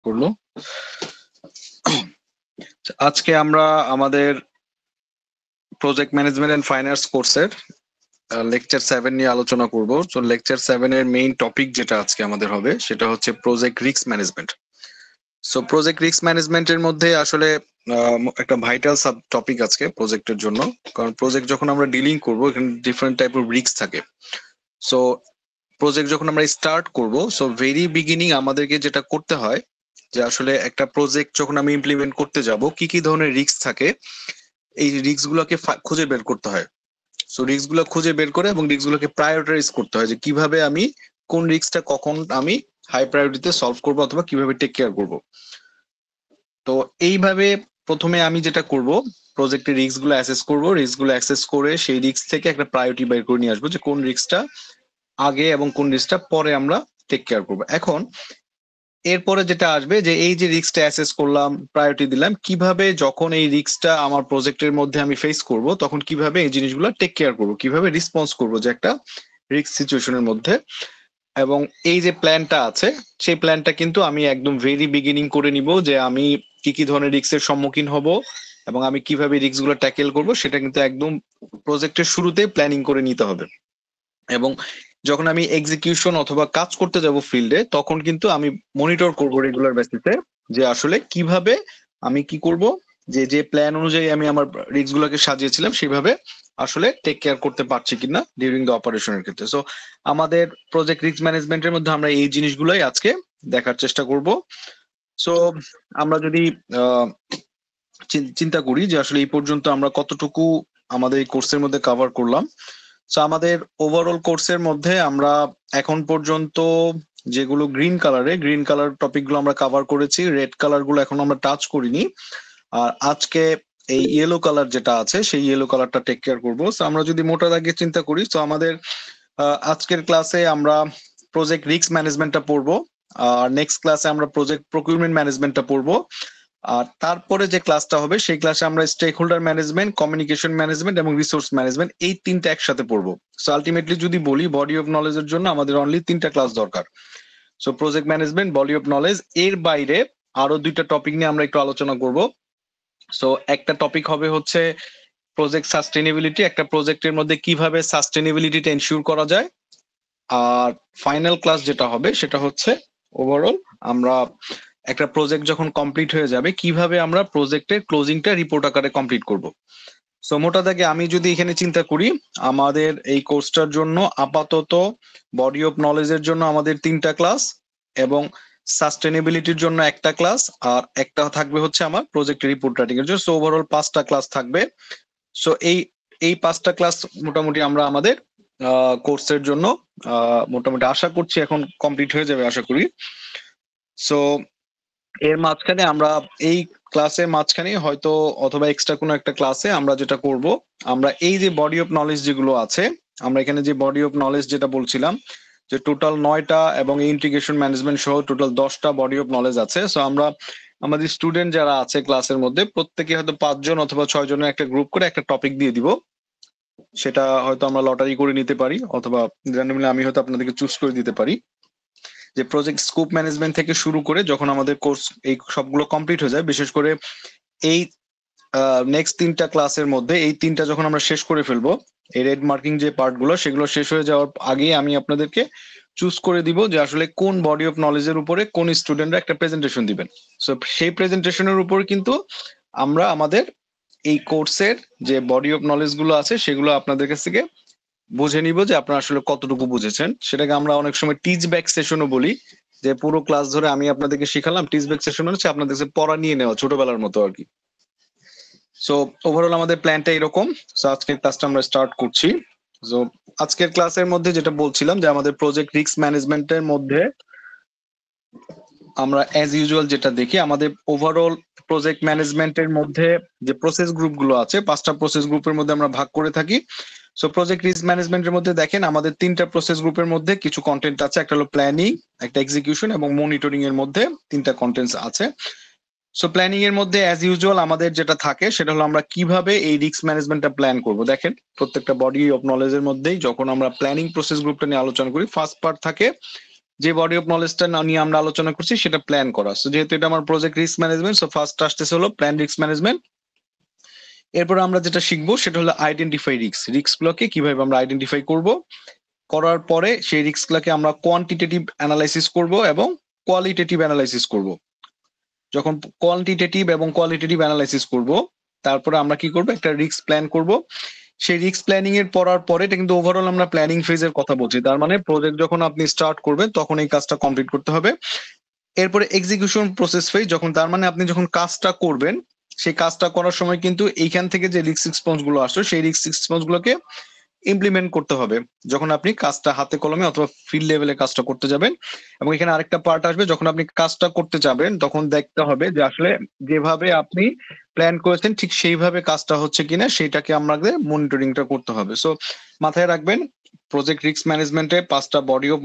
করলো। আজকে আমরা আমাদের প্রজেক্ট ম্যানেজমেন্ট এন্ড ফাইন্যান্স কোর্সের লেকচার 7 নিয়ে আলোচনা করব। তো লেকচার 7 এর মেইন টপিক যেটা আজকে আমাদের হবে সেটা হচ্ছে project risk management. So project risk ম্যানেজমেন্টের মধ্যে আসলে একটা ভাইটাল সাব টপিক আজকে প্রজেক্টের জন্য, কারণ প্রজেক্ট যখন আমরা ডিলিং করব এখানে ডিফারেন্ট টাইপ অফ রিস্ক থাকে। সো প্রজেক্ট যখন আমরা স্টার্ট করব, সো ভেরি বিগিনিং আমাদেরকে যেটা করতে হয় যে আসলে একটা প্রজেক্ট যখন আমি ইমপ্লিমেন্ট করতে যাব কি কি ধরনের রিস্ক থাকে, এই রিস্ক গুলোকে খুঁজে বের করতে হয়। সো রিস্ক গুলো খুঁজে বের করে এবং রিস্ক গুলোকে প্রায়োরিটাইজ করতে হয় যে কিভাবে আমি কোন রিস্কটা কখন আমি হাই প্রায়োরিটিতে সলভ করবো অথবা কিভাবে টেক কেয়ার করব। তো এইভাবে প্রথমে আমি যেটা করব, প্রজেক্টের রিস্ক গুলো অ্যাসেস করবো, রিস্ক গুলো অ্যাসেস করে সেই রিস্ক থেকে একটা প্রায়োরিটি বের করে নিয়ে আসবো যে কোন রিস্কটা আগে এবং কোন রিস্কটা পরে আমরা টেক কেয়ার করবো। এখন এরপরে যেটা আসবে যে এই যে রিস্কটা অ্যাসেস করলাম, প্রায়োরিটি দিলাম, কিভাবে যখন এই রিস্কটা আমার প্রজেক্টের মধ্যে আমি ফেস করব তখন কিভাবে এই জিনিসগুলো টেক কেয়ার করব, কিভাবে রেসপন্স করব যে একটা রিস্ক সিচুয়েশনের মধ্যে। এবং এই যে প্ল্যানটা আছে সেই প্ল্যানটা কিন্তু আমি একদম ভেরি বিগিনিং করে নিব যে আমি কি কি ধরনের রিস্কের সম্মুখীন হব এবং আমি কিভাবে রিস্ক গুলো ট্যাকেল করব সেটা কিন্তু একদম প্রজেক্টের শুরুতেই প্ল্যানিং করে নিতে হবে। এবং যখন আমি এক্সিকিউশন অথবা কাজ করতে যাব ফিল্ডে তখন কিন্তু আমি মনিটর করব রেগুলার বেসিসে যে আসলে কিভাবে আমি কি করব, যে যে প্ল্যান অনুযায়ী আমি আমার রিস্ক গুলোকে সাজিয়েছিলাম সেভাবে আসলে টেক কেয়ার করতে পারছি কিনা ডিউরিং দ্য অপারেশনের ক্ষেত্রে। সো আমাদের প্রজেক্ট রিস্ক ম্যানেজমেন্টের মধ্যে আমরা এই জিনিসগুলোই আজকে দেখার চেষ্টা করব। সো আমরা যদি চিন্তা করি যে আসলে এই পর্যন্ত আমরা কতটুকু আমাদের এই কোর্সের মধ্যে কভার করলাম। সো আমাদের ওভারঅল কোর্সের মধ্যে আমরা এখন পর্যন্ত যেগুলো গ্রিন কালার টপিক গুলো আমরা কভার করেছি, রেড কালার গুলো এখন আমরা টাচ করিনি। আর আজকে এই ইয়েলো কালার যেটা আছে সেই ইয়েলো কালারটা টেক কেয়ার করবো। সো আমরা যদি মোটা দাগে চিন্তা করি, তো আমাদের আজকের ক্লাসে আমরা প্রজেক্ট রিস্ক ম্যানেজমেন্টটা পড়বো, আর নেক্সট ক্লাসে আমরা প্রজেক্ট প্রকিউরমেন্ট ম্যানেজমেন্টটা পড়বো, আর তারপরে যে ক্লাসটা হবে সেই ক্লাসে আমরা stakeholder management, communication management এবং রিসোর্স ম্যানেজমেন্ট এই তিনটা একসাথে পড়বো। সো আলটিমেটলি যদি বলি বডি অফ নলেজের জন্য আমাদের অনলি তিনটা ক্লাস দরকার। So project management, body of knowledge, এর বাইরে আরো দুইটা টপিক নিয়ে আমরা একটু আলোচনা করব। সো একটা টপিক হবে হচ্ছে প্রজেক্ট সাস্টেনেবিলিটি, একটা প্রজেক্টের মধ্যে কিভাবে সাস্টেনেবিলিটিটা এনশিওর করা যায়। আর ফাইনাল ক্লাস যেটা হবে সেটা হচ্ছে ওভারঅল আমরা একটা প্রজেক্ট যখন কমপ্লিট হয়ে যাবে কিভাবে আমরা প্রজেক্টের ক্লোজিংটা রিপোর্ট আকারে কমপ্লিট করব। সো মোটা দাগে আমি যদি এখানে চিন্তা করি, আমাদের এই কোর্সটার জন্য আপাতত বডি অফ নলেজের জন্য আমাদের তিনটা ক্লাস এবং সাস্টেনেবিলিটির জন্য একটা ক্লাস, আর একটা থাকবে হচ্ছে আমার প্রজেক্ট রিপোর্ট রাইটিং এর জন্য। সো ওভারঅল 5টা ক্লাস থাকবে। সো এই 5টা ক্লাস মোটামুটি আমরা আমাদের কোর্সের জন্য মোটামুটি আশা করছি এখন কমপ্লিট হয়ে যাবে আশা করি। সো এর মাঝখানে আমরা এই ক্লাসের মাঝখানে হয়তো অথবা এক্সট্রা কোনো একটা ক্লাসে আমরা যেটা করব, আমরা এই যে বডি অফ নলেজ যেগুলো আছে, আমরা এখানে যে বডি অফ নলেজ যেটা বলছিলাম যে টোটাল 9টা এবং ইন্টিগ্রেশন ম্যানেজমেন্ট সহ টোটাল 10টা বডি অফ নলেজ আছে। সো আমরা আমাদের স্টুডেন্ট যারা আছে ক্লাসের মধ্যে প্রত্যেকে হয়তো 5 জন অথবা 6 জনের একটা গ্রুপ করে একটা টপিক দিয়ে দিব। সেটা হয়তো আমরা লটারি করে নিতে পারি অথবা র্যান্ডমলি আমি হয়তো আপনাদেরকে চুজ করে দিতে পারি। যে প্রজেক্ট স্কোপ ম্যানেজমেন্ট থেকে শুরু করে যখন আমাদের কোর্স এই সবগুলো কমপ্লিট হয়ে যায়, বিশেষ করে এই নেক্সট 3টা ক্লাসের মধ্যে এই 3টা যখন আমরা শেষ করে ফেলবো, এই রেড মার্কিং যে পার্টগুলো সেগুলো শেষ হয়ে যাওয়ার আগে আমি আপনাদেরকে চুজ করে দিব যে আসলে কোন বডি অফ নলেজের উপরে কোন স্টুডেন্টরা একটা প্রেজেন্টেশন দিবেন। সো সেই প্রেজেন্টেশনের উপর কিন্তু আমরা আমাদের এই কোর্সের যে বডি অফ নলেজ গুলো আছে সেগুলো আপনাদের কাছ থেকে বুঝে নিব যে আপনারা আসলে কতটুকু বুঝেছেন। সেটাকে আমরা অনেক সময় টিচ ব্যাক সেশনও বলি, যে পুরো ক্লাস ধরে আমি আপনাদেরকে শিখালাম। টিচ ব্যাক সেশন হচ্ছে আপনাদের কাছে পড়া নিয়ে নেওয়া, ছোটবেলার মতো আর কি। সো ওভারঅল আমাদের প্ল্যানটা এরকম। সো আজকের ক্লাসটা আমরা স্টার্ট করছি। সো আজকের ক্লাসের মধ্যে যেটা বলছিলাম যে আমাদের প্রজেক্ট রিস্ক ম্যানেজমেন্টের মধ্যে আমরা অ্যাজ ইউজুয়াল যেটা দেখি, আমাদের ওভারঅল প্রজেক্ট ম্যানেজমেন্টের মধ্যে যে প্রসেস গ্রুপ গুলো আছে 5টা প্রসেস গ্রুপের মধ্যে আমরা ভাগ করে থাকি। সো প্রজেক্ট রিস্ক ম্যানেজমেন্টের মধ্যে দেখেন আমাদের 3টা প্রসেস গ্রুপের মধ্যে কিছু কন্টেন্ট আছে, একটা হলো প্ল্যানিং, একটা এক্সিকিউশন এবং মনিটরিং এর মধ্যে 3টা কন্টেন্টস আছে। সো প্ল্যানিং এর মধ্যে অ্যাজ ইউজুয়াল আমাদের যেটা থাকে সেটা হলো আমরা কিভাবে এই রিস্ক ম্যানেজমেন্টটা প্ল্যান করব। দেখেন প্রত্যেকটা বডি অফ নলেজের মধ্যেই যখন আমরা প্ল্যানিং প্রসেস গ্রুপটা নিয়ে আলোচনা করি, ফার্স্ট পার্ট থাকে যে বডি অফ নলেজটা নিয়ে আমরা আলোচনা করছি সেটা প্ল্যান করা। সো যেহেতু এটা আমার project risk management, so first আসতেছে হলো প্ল্যান রিস্ক ম্যানেজমেন্ট। এরপর আমরা যেটা শিখবো সেটা হলো আইডেন্টিফাই রিস্ক। রিস্ক গুলোকে কিভাবে আমরা আইডেন্টিফাই করব, করার পরে সেই রিস্ক গুলোকে আমরা কোয়ান্টিটেটিভ অ্যানালাইসিস করব এবং কোয়ালিটেটিভ অ্যানালাইসিস করব। যখন কোয়ান্টিটেটিভ এবং কোয়ালিটেটিভ অ্যানালাইসিস করব, তারপরে আমরা কি করব, একটা রিস্ক প্ল্যান করব। সেই রিস্ক প্ল্যানিং এর পড়ার পরে, এটা কিন্তু ওভারঅল আমরা প্ল্যানিং ফেজের কথা বলছি, তার মানে প্রজেক্ট যখন আপনি স্টার্ট করবেন তখন এই কাজটা কমপ্লিট করতে হবে। এরপরে এক্সিকিউশন প্রসেস ফেজ, যখন তার মানে আপনি যখন কাজটা করবেন, সেই কাজটা করার সময় কিন্তু এইখান থেকে যে রিস্ক রেসপন্স গুলো আসছে সেই রিস্ক রেসপন্স গুলোকে ইমপ্লিমেন্ট করতে হবে যখন আপনি কাজটা হাতে কলমে অথবা ফিল্ড লেভেলে কাজটা করতে যাবেন। এবং এখানে আরেকটা পার্ট আসবে, যখন আপনি কাজটা করতে যাবেন তখন দেখতে হবে যে আসলে যেভাবে আপনি প্ল্যান করেছেন ঠিক সেইভাবে কাজটা হচ্ছে কিনা, সেটাকে আমাদের মনিটরিংটা করতে হবে। সো মাথায় রাখবেন, প্রজেক্ট রিস্ক ম্যানেজমেন্টে 5টা বডি অফ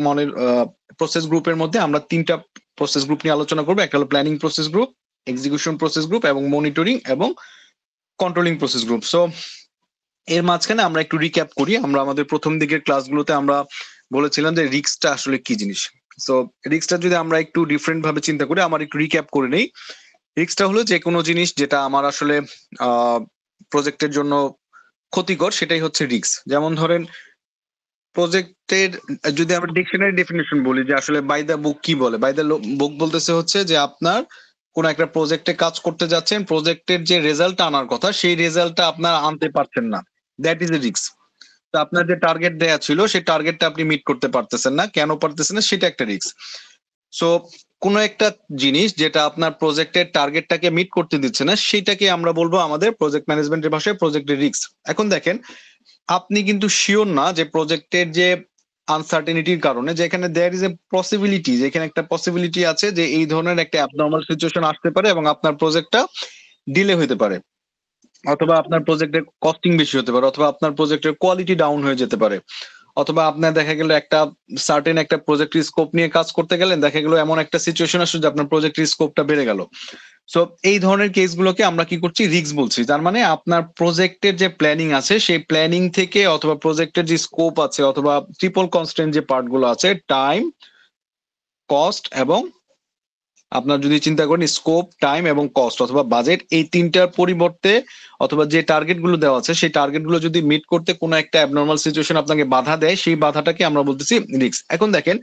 প্রসেস গ্রুপের মধ্যে আমরা 3টা প্রসেস গ্রুপ নিয়ে আলোচনা করবো। একটা হলো planning process group, execution process group এবং মনিটরিং এবং কন্ট্রোলিং প্রসেস গ্রুপ। সো এর মাঝখানে আমরা একটু রিক্যাপ করি। আমরা আমাদের প্রথম দিকের ক্লাসগুলোতে আমরা বলেছিলাম যে রিস্কটা আসলে কি জিনিস। সো রিস্কটা যদি আমরা একটু ডিফারেন্ট ভাবে চিন্তা করি, আমার একটু রিক্যাপ করে নেই। রিস্কটা হলো যে কোনো জিনিস যেটা আমার আসলে প্রজেক্টের জন্য ক্ষতিকর, সেটাই হচ্ছে রিস্ক। যেমন ধরেন প্রজেক্টের, যদি আমরা ডিকশনারি ডেফিনেশন বলি যে আসলে বাই দ্য বুক কি বলে, বাই দ্য বুক বলতেছে হচ্ছে যে আপনার কোন একটা প্রজেক্টে কাজ করতে যাচ্ছেন, প্রজেক্টের যে রেজাল্ট আনার কথা সেই রেজাল্টটা আপনার আনতে পারছেন না, দ্যাট ইজ এ রিস্ক। তো আপনার যে টার্গেট দেয়া ছিল সেই টার্গেটটা আপনি মিট করতে পারতেছেন না, কেন পারতেছেন না সেটা একটা রিস্ক। সো কোনো একটা জিনিস যেটা আপনার প্রজেক্টের টার্গেটটাকে মিট করতে দিচ্ছে না, সেটাকে আমরা বলবো আমাদের প্রজেক্ট ম্যানেজমেন্টের ভাষায় প্রজেক্টের রিস্ক। এখন দেখেন, আপনি কিন্তু শিওর না যে প্রজেক্টের যে আনসার্টেনিটির কারণে, যেখানে দেয়ার ইজ এ পসিবিলিটি, যেখানে একটা পসিবিলিটি আছে যে এই ধরনের একটা অ্যাবনর্মাল সিচুয়েশন আসতে পারে এবং আপনার প্রজেক্টটা ডিলে হতে পারে, অথবা আপনার প্রজেক্টের কস্টিং বেশি হতে পারে, অথবা আপনার প্রজেক্টের কোয়ালিটি ডাউন হয়ে যেতে পারে, অথবা আপনার দেখা গেল একটা সার্টেন একটা প্রজেক্টের স্কোপ নিয়ে কাজ করতে গেলেন, দেখা গেল এমন একটা সিচুয়েশন আসছে যে আপনার প্রজেক্টের স্কোপটা বেড়ে গেল। সো এই ধরনের কেসগুলোকে আমরা কি করছি, রিস্ক বলছি। তার মানে আপনার প্রজেক্টের যে প্ল্যানিং আছে সেই প্ল্যানিং থেকে, অথবা প্রজেক্টের যে স্কোপ আছে, অথবা ট্রিপল কনস্ট্যান্ট যে পার্ট গুলো আছে, টাইম, কস্ট এবং আপনার যদি চিন্তা করেন স্কোপ, টাইম এবং কস্ট অথবা বাজেট, এই তিনটার পরিবর্তে অথবা যে টার্গেট গুলো দেওয়া আছে সেই টার্গেট গুলো যদি মিট করতে কোনো একটা অ্যাবনর্মাল সিচুয়েশন আপনাকে বাধা দেয়, সেই বাধাটাকে আমরা বলতেছি রিস্ক। এখন দেখেন,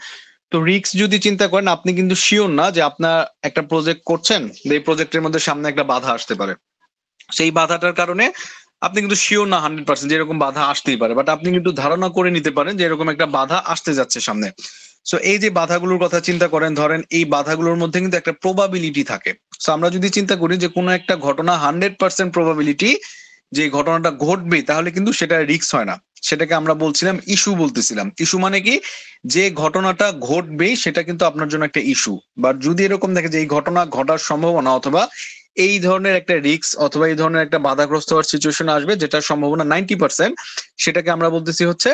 তো রিস্ক যদি চিন্তা করেন, আপনি কিন্তু শিওর না যে আপনার একটা প্রজেক্ট করছেন, এই প্রজেক্টের মধ্যে সামনে একটা বাধা আসতে পারে। সেই বাধাটার কারণে আপনি কিন্তু শিওর না 100% যে এরকম বাধা আসতেই পারে, বাট আপনি কিন্তু ধারণা করে নিতে পারেন যে এরকম একটা বাধা আসতে যাচ্ছে সামনে। সো এই যে বাধাগুলোর কথা চিন্তা করেন, ধরেন এই বাধাগুলোর মধ্যে কিন্তু একটা প্রবাবিলিটি থাকে। সো আমরা যদি চিন্তা করি যে কোনো একটা ঘটনা 100% প্রবাবিলিটি যে ঘটনাটা ঘটবে, তাহলে কিন্তু সেটা রিস্ক হয় না, সেটাকে আমরা বলছিলাম ইস্যু বলতেছিলাম। ইস্যু মানে কি, যে ঘটনাটা ঘটবেই সেটা কিন্তু আপনার জন্য একটা ইস্যু। বাট যদি এরকম দেখে যে এই ঘটনা ঘটার সম্ভাবনা, অথবা এই ধরনের একটা রিস্ক, অথবা এই ধরনের একটা বাধাগ্রস্ত হওয়ার সিচুয়েশন আসবে যেটার সম্ভাবনা 90%, সেটাকে আমরা বলতেছি হচ্ছে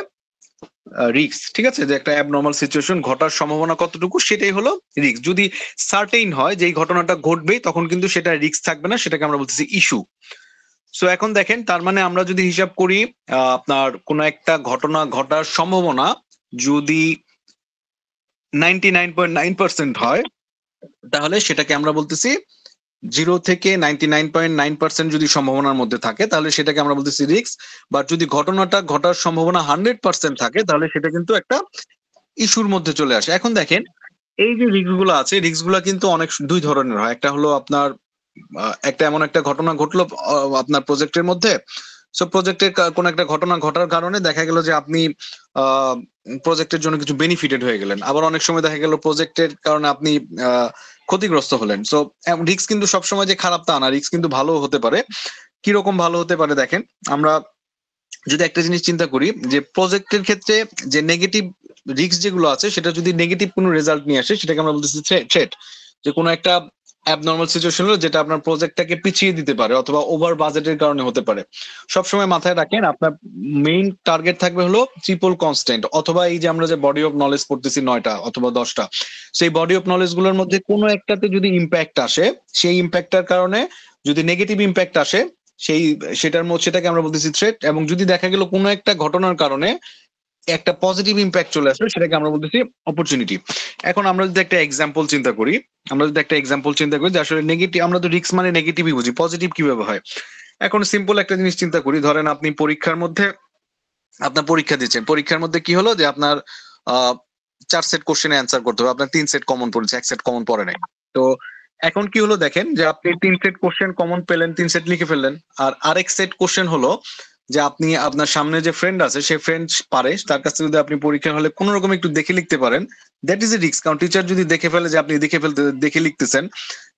রিস্ক। ঠিক আছে, যে একটা অ্যাবনর্মাল সিচুয়েশন ঘটার সম্ভাবনা কতটুকু, সেটাই হলো রিস্ক। যদি সার্টেইন হয় যে এই ঘটনাটা ঘটবেই, তখন কিন্তু সেটা রিস্ক থাকবে না, সেটাকে আমরা বলতেছি ইস্যু। সো এখন দেখেন, তার মানে আমরা যদি হিসাব করি, আপনার কোন একটা ঘটনা ঘটার সম্ভাবনা যদি 99.9% হয়, তাহলে সেটাকে আমরা বলতেছি 0 থেকে 99.9% যদি সম্ভাবনার মধ্যে থাকে, তাহলে সেটাকে আমরা বলতেছি রিস্ক। বা যদি ঘটনাটা ঘটার সম্ভাবনা 100% থাকে, তাহলে সেটা কিন্তু একটা ইস্যুর মধ্যে চলে আসে। এখন দেখেন, এই যে রিস্ক গুলো আছে, রিস্ক গুলো কিন্তু অনেক দুই ধরনের হয়। একটা হলো আপনার একটা এমন একটা ঘটনা ঘটলো আপনার প্রজেক্টের মধ্যে। সো প্রজেক্টের কোন একটা ঘটনা ঘটার কারণে দেখা গেল যে আপনি প্রজেক্টের জন্য কিছু বেনিফিটেড হয়ে গেলেন, আবার অনেক সময় দেখা গেল প্রজেক্টের কারণে আপনি ক্ষতিগ্রস্ত হলেন। সো রিস্ক কিন্তু সবসময় যে খারাপ তা না, রিস্ক কিন্তু ভালো হতে পারে। কিরকম ভালো হতে পারে দেখেন, আমরা যদি একটা জিনিস চিন্তা করি যে প্রজেক্টের ক্ষেত্রে যে নেগেটিভ রিস্ক যেগুলো আছে, সেটা যদি নেগেটিভ কোনো রেজাল্ট নিয়ে আসে, সেটাকে আমরা বলতেছি থ্রেট। যে কোনো একটা অ্যাবনর্মাল সিচুয়েশন হলো যেটা আপনার প্রজেক্টটাকে পিছিয়ে দিতে পারে, অথবা ওভার বাজেটের কারণে হতে পারে। সবসময় মাথায় রাখেন, আপনার মেইন টার্গেট থাকবে হলো ট্রিপল কনস্ট্যান্ট, অথবা এই যে আমরা যে বডি অফ নলেজ পড়তেছি 9টা অথবা 10টা, সেই বডি অফ নলেজ গুলোর মধ্যে কোনো একটাতে যদি ইম্প্যাক্ট আসে, সেই ইম্প্যাক্টটার কারণে যদি নেগেটিভ ইম্প্যাক্ট আসে, সেটাকে আমরা বলতেছি থ্রেট। এবং যদি দেখা গেল কোনো একটা ঘটনার কারণে একটা পজিটিভ ইম্প্যাক্ট চলে আসবে, সেটাকে আমরা বলতেছি অপরচুনিটি। এখন আমরা যদি একটা এক্সাম্পল চিন্তা করি, যে আসলে নেগেটিভ, আমরা তো রিস্ক মানে নেগেটিভই বুঝি, পজিটিভ কিভাবে হয়। এখন সিম্পল একটা জিনিস চিন্তা করি, ধরেন আপনি পরীক্ষার মধ্যে আপনার পরীক্ষা দিচ্ছেন, পরীক্ষার মধ্যে কি হলো যে আপনার 4 সেট কোশ্চেনে অ্যান্সার করতে হবে, আপনার 3 সেট কমন পড়েছে, 1 সেট কমন পড়ে নাই। তো এখন কি হলো দেখেন, যে আপনি 3 সেট কোশ্চেন কমন পেলেন, 3 সেট লিখে ফেললেন। আর আরেক সেট কোশ্চেন হলো যে আপনি আপনার সামনে যে ফ্রেন্ড আছে, সেই ফ্রেন্ড পারে, তার কাছ থেকে যদি আপনি পরীক্ষার হলে কোন রকম একটু দেখে লিখতে পারেন, দ্যাট ইজ এ রিস্ক। কারণ টিচার যদি দেখে ফেলে যে আপনি দেখে লিখতেছেন,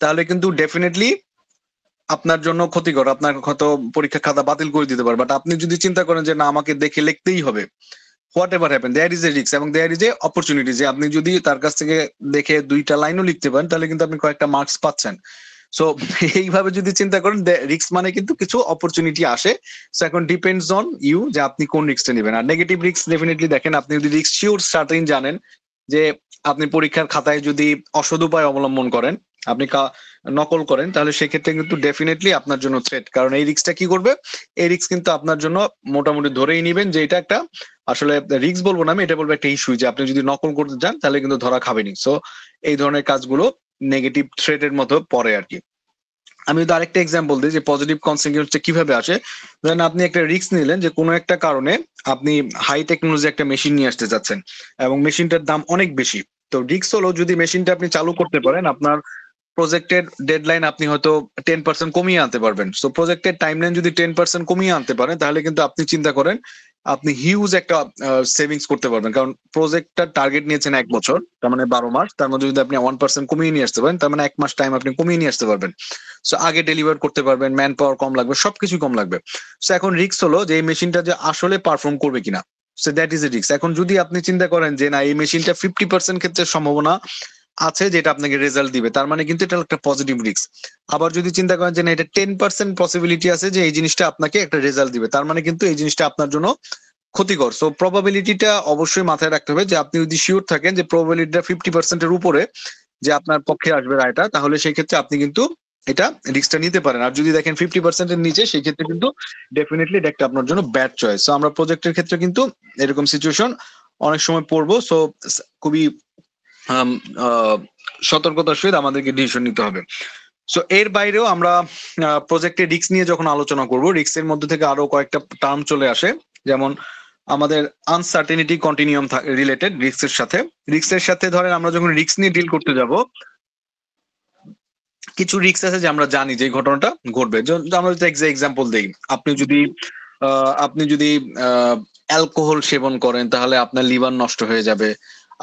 তাহলে কিন্তু ডেফিনেটলি আপনার জন্য ক্ষতিকর, আপনার হয়তো পরীক্ষা খাতা বাতিল করে দিতে পারে। বাট আপনি যদি চিন্তা করেন যে না, আমাকে দেখে লিখতেই হবে, whatever happen, there is a risk এবং দেয়ার ইজ এ অপরচুনিটি, যে আপনি যদি তার কাছ থেকে দেখে 2টা লাইনও লিখতে পারেন, তাহলে কিন্তু আপনি কয়েকটা মার্কস পাচ্ছেন। সো এইভাবে যদি চিন্তা করেন, রিস্ক মানে কিন্তু কিছু অপরচুনিটি আসে। সো এখন ডিপেন্ডস অন ইউ যে আপনি কোন রিস্কটা নেবেন। আর নেগেটিভ রিস্ক ডেফিনেটলি দেখেন, আপনি যদি রিস্ক শিওর সার্টেন জানেন যে আপনি পরীক্ষার খাতায় যদি অসৎ উপায় অবলম্বন করেন, আপনি নকল করেন, তাহলে সেক্ষেত্রে কিন্তু ডেফিনেটলি আপনার জন্য থ্রেট। কারণ এই রিস্কটা কি করবে, এই রিস্ক কিন্তু আপনার জন্য মোটামুটি ধরেই নিবেন যে এটা একটা, আসলে রিস্ক বলবো না আমি, এটা বলবো একটা ইস্যু, যে আপনি যদি নকল করতে যান তাহলে কিন্তু ধরা খাবেনি। সো এই ধরনের কাজগুলো নেগেটিভ থ্রেটের মতো পড়ে আর কি। আমি যদি আরেকটা এক্সাম্পল দিই যে পজিটিভ কনসিকুয়েন্সটা কিভাবে আসে। ধরেন আপনি একটা রিস্ক নিলেন যে কোনো একটা কারণে আপনি হাই টেকনোলজি একটা মেশিন নিয়ে আসতে চাচ্ছেন, এবং মেশিনটার দাম অনেক বেশি। তো রিস্ক হলো, যদি মেশিনটা আপনি চালু করতে পারেন, আপনার প্রজেক্টেড ডেডলাইন আপনি হয়তো 10% কমিয়ে আনতে পারবেন। সো প্রজেক্টেড টাইমলাইন যদি 10% কমিয়ে আনতে পারেন, তাহলে কিন্তু আপনি চিন্তা করেন আপনি হিউজ একটা সেভিংস করতে পারবেন। কারণ প্রজেক্টটার টার্গেট নিয়েছেন 1 বছর, তার মানে 12 মাস, তার মধ্যে যদি আপনি 1% কমিয়ে নিয়ে আসতে পারেন, তার মানে 1 মাস টাইম আপনি কমিয়ে নিয়ে আসতে পারবেন। সো আগে ডেলিভার করতে পারবেন, ম্যান পাওয়ার কম লাগবে, সবকিছু কম লাগবে। সো এখন রিস্ক হলো যে এই মেশিনটা যে আসলে পারফর্ম করবে কিনা। So that is a risk. এখন যদি আপনি চিন্তা করেন যে না, এই মেশিনটা 50% ক্ষেত্রে সম্ভাবনা আছে যেটা আপনাকে রেজাল্ট দিবে, তার মানে কিন্তু এটা একটা পজিটিভ রিস্ক। আবার যদি চিন্তা করেন যে না, এটা 10% পসিবিলিটি আছে যে এই জিনিসটা আপনাকে একটা রেজাল্ট দিবে, তার মানে কিন্তু এই জিনিসটা আপনার জন্য ক্ষতিকর। সো প্রবাবিলিটিটা অবশ্যই মাথায় রাখতে হবে, যে আপনি যদি শিওর থাকেন যে প্রবাবিলিটিটা 50%-এর উপরে যে আপনার পক্ষে আসবে রায়টা, তাহলে সেই ক্ষেত্রে আপনি কিন্তু এটা রিস্কটা নিতে পারেন। আর যদি দেখেন 50%-এর নিচে, সেই ক্ষেত্রে কিন্তু ডেফিনেটলি এটা একটা আপনার জন্য ব্যাড চয়েস। সো আমরা প্রজেক্টের ক্ষেত্রে কিন্তু এরকম সিচুয়েশন অনেক সময় পড়বো। সো খুবই সতর্কতার সহিত আমাদেরকে ডিসিশন নিতে হবে। সো এর বাইরেও আমরা প্রজেক্টের রিস্ক নিয়ে যখন আলোচনা করব, রিস্কের মধ্যে থেকে আরো কয়েকটা টার্ম চলে আসে, যেমন আমাদের আনসার্টেনিটি কন্টিনিউয়াম রিলেটেড রিস্কের সাথে ধরেন আমরা যখন রিস্ক নিয়ে ডিল করতে যাব, কিছু রিস্ক আছে যে আমরা জানি যে এই ঘটনাটা ঘটবে। আমরা যদি এক্সাম্পল দেই, আপনি যদি অ্যালকোহল সেবন করেন, তাহলে আপনার লিভার নষ্ট হয়ে যাবে।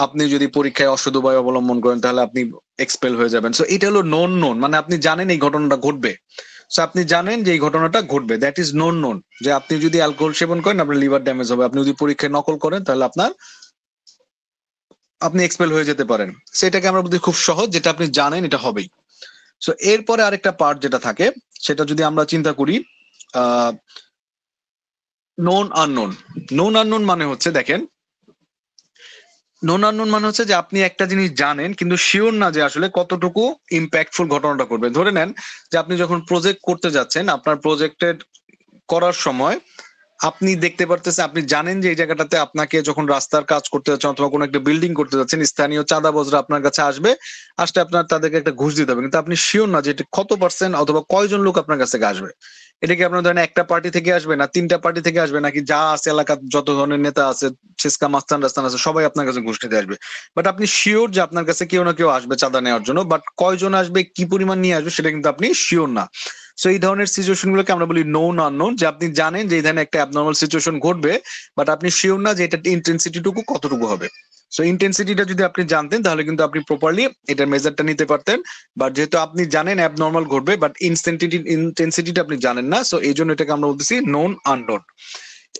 আপনি যদি পরীক্ষায় অসৎ উপায় অবলম্বন করেন, তাহলে আপনি এক্সপেল হয়ে যাবেন। সো এটা হলো নোন, মানে আপনি জানেন এই ঘটনাটা ঘটবে। সো আপনি জানেন যে এই ঘটনাটা ঘটবে, দ্যাট ইজ নোন। যে আপনি যদি অ্যালকোহল সেবন করেন, আপনার লিভার ড্যামেজ হবে। আপনি যদি পরীক্ষায় নকল করেন, তাহলে আপনি এক্সপেল হয়ে যেতে পারেন। সেটাকে আমরা বলি খুব সহজ, যেটা আপনি জানেন এটা হবেই। সো এরপরে আরেকটা পার্ট যেটা থাকে, সেটা যদি আমরা চিন্তা করি, নোন আননোন। নোন আননোন মানে হচ্ছে, দেখেন, নোন আননোন মানে হচ্ছে যে আপনি একটা জিনিস জানেন কিন্তু শিওর না যে আসলে কতটুকু ইম্প্যাক্টফুল ঘটনাটা করবে। ধরে নেন যে আপনি যখন প্রজেক্ট করতে যাচ্ছেন, আপনার প্রজেক্টের করার সময় আপনি দেখতে পারতেছেন, আপনি জানেন যে এই জায়গাটাতে আপনাকে যখন রাস্তার কাজ করতে যাচ্ছেন অথবা কোনো একটা বিল্ডিং করতে যাচ্ছেন, স্থানীয় চাঁদাবাজরা আপনার কাছে আসবে, আসলে আপনার তাদেরকে একটা ঘুষ দিতে হবে, কিন্তু আপনি শিওর না যে এটা কত পার্সেন্ট অথবা কয়জন লোক আপনার কাছে আসবে। এটা কি আপনার ধরেন একটা পার্টি থেকে আসবে, না 3টা পার্টি থেকে আসবে, নাকি যা আছে এলাকার যত ধরনের নেতা আছে, ছেসকা মাস্তান রাস্তান আছে, সবাই আপনার কাছে ঘুষ নিতে আসবে। বাট আপনি শিওর যে আপনার কাছে কেউ না কেউ আসবে চাঁদা নেওয়ার জন্য, বাট কয়জন আসবে, কি পরিমাণ নিয়ে আসবে, সেটা কিন্তু আপনি শিওর না। সো এই ধরনের সিচুয়েশন গুলোকে আমরা বলি নোন আননোন, যে আপনি জানেন যে এই ধরনের একটা অ্যাবনর্মাল সিচুয়েশন ঘটবে, বাট আপনি শিওর না যে এটা ইন্টেন্সিটিটুকু কতটুকু হবে। সো ইন্টেন্সিটিটা যদি আপনি জানতেন, তাহলে কিন্তু আপনি প্রপারলি এটার মেজারটা নিতে পারতেন। বাট যেহেতু আপনি জানেন অ্যাবনর্মাল ঘটবে, বাট ইন্টেন্সিটিটা আপনি জানেন না, সো এই জন্য এটাকে আমরা বলতেছি নোন আননোন।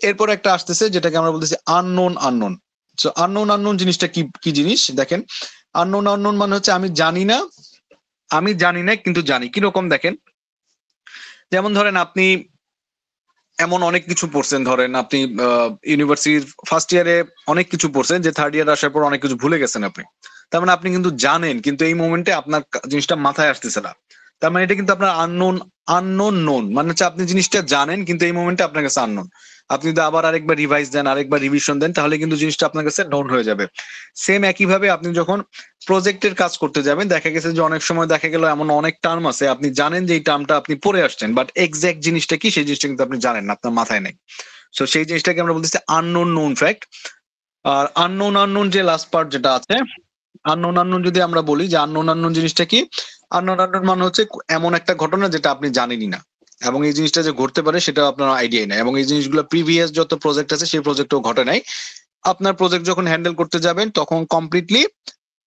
এরপর একটা আসতেছে যেটাকে আমরা বলতেছি আননোন। সো আননোন জিনিসটা কি কি জিনিস, দেখেন, আননোন মানে হচ্ছে আমি জানি না কিন্তু জানি। কিরকম দেখেন, যেমন ধরেন আপনি এমন অনেক কিছু পড়ছেন, ধরেন আপনি ইউনিভার্সিটির ফার্স্ট ইয়ারে অনেক কিছু পড়ছেন, যে থার্ড ইয়ার আসার পর অনেক কিছু ভুলে গেছেন আপনি। তার মানে আপনি কিন্তু জানেন, কিন্তু এই মোমেন্টে আপনার জিনিসটা মাথায় আসতেছে না। তার মানে এটা কিন্তু আপনার আননোন নোন, মানে হচ্ছে আপনি জিনিসটা জানেন কিন্তু এই মোমেন্টে আপনার কাছে আননোন। আপনি যদি আবার আরেকবার রিভাইজ দেন, আরেকবার রিভিশন দেন, তাহলে কিন্তু জিনিসটা আপনার কাছে নোন হয়ে যাবে। সেম একইভাবে আপনি যখন প্রজেক্টের কাজ করতে যাবেন, দেখা গেছে যে অনেক সময় দেখা গেল এমন অনেক টার্ম আছে আপনি জানেন যে এই টার্মটা আপনি পড়ে আসছেন, বাট এক্সাক্ট জিনিসটা কি সেই জিনিসটা কিন্তু আপনি জানেন না, আপনার মাথায় নেই। সো সেই জিনিসটাকে আমরা বলতেছি আননোন নোন ফ্যাক্ট। আর আননোন যে লাস্ট পার্ট যেটা আছে, আননোন যদি আমরা বলি যে আননোন জিনিসটা কি, আননোন মানে হচ্ছে এমন একটা ঘটনা যেটা আপনি জানেনই না, এবং এই জিনিসটা যে ঘটতে পারে সেটা আপনার আইডিয়াই নাই, এবং এই জিনিসগুলো প্রিভিয়াস যত প্রজেক্ট আছে সেই প্রজেক্টও ঘটে নাই। আপনার প্রজেক্ট যখন হ্যান্ডেল করতে যাবেন তখন কমপ্লিটলি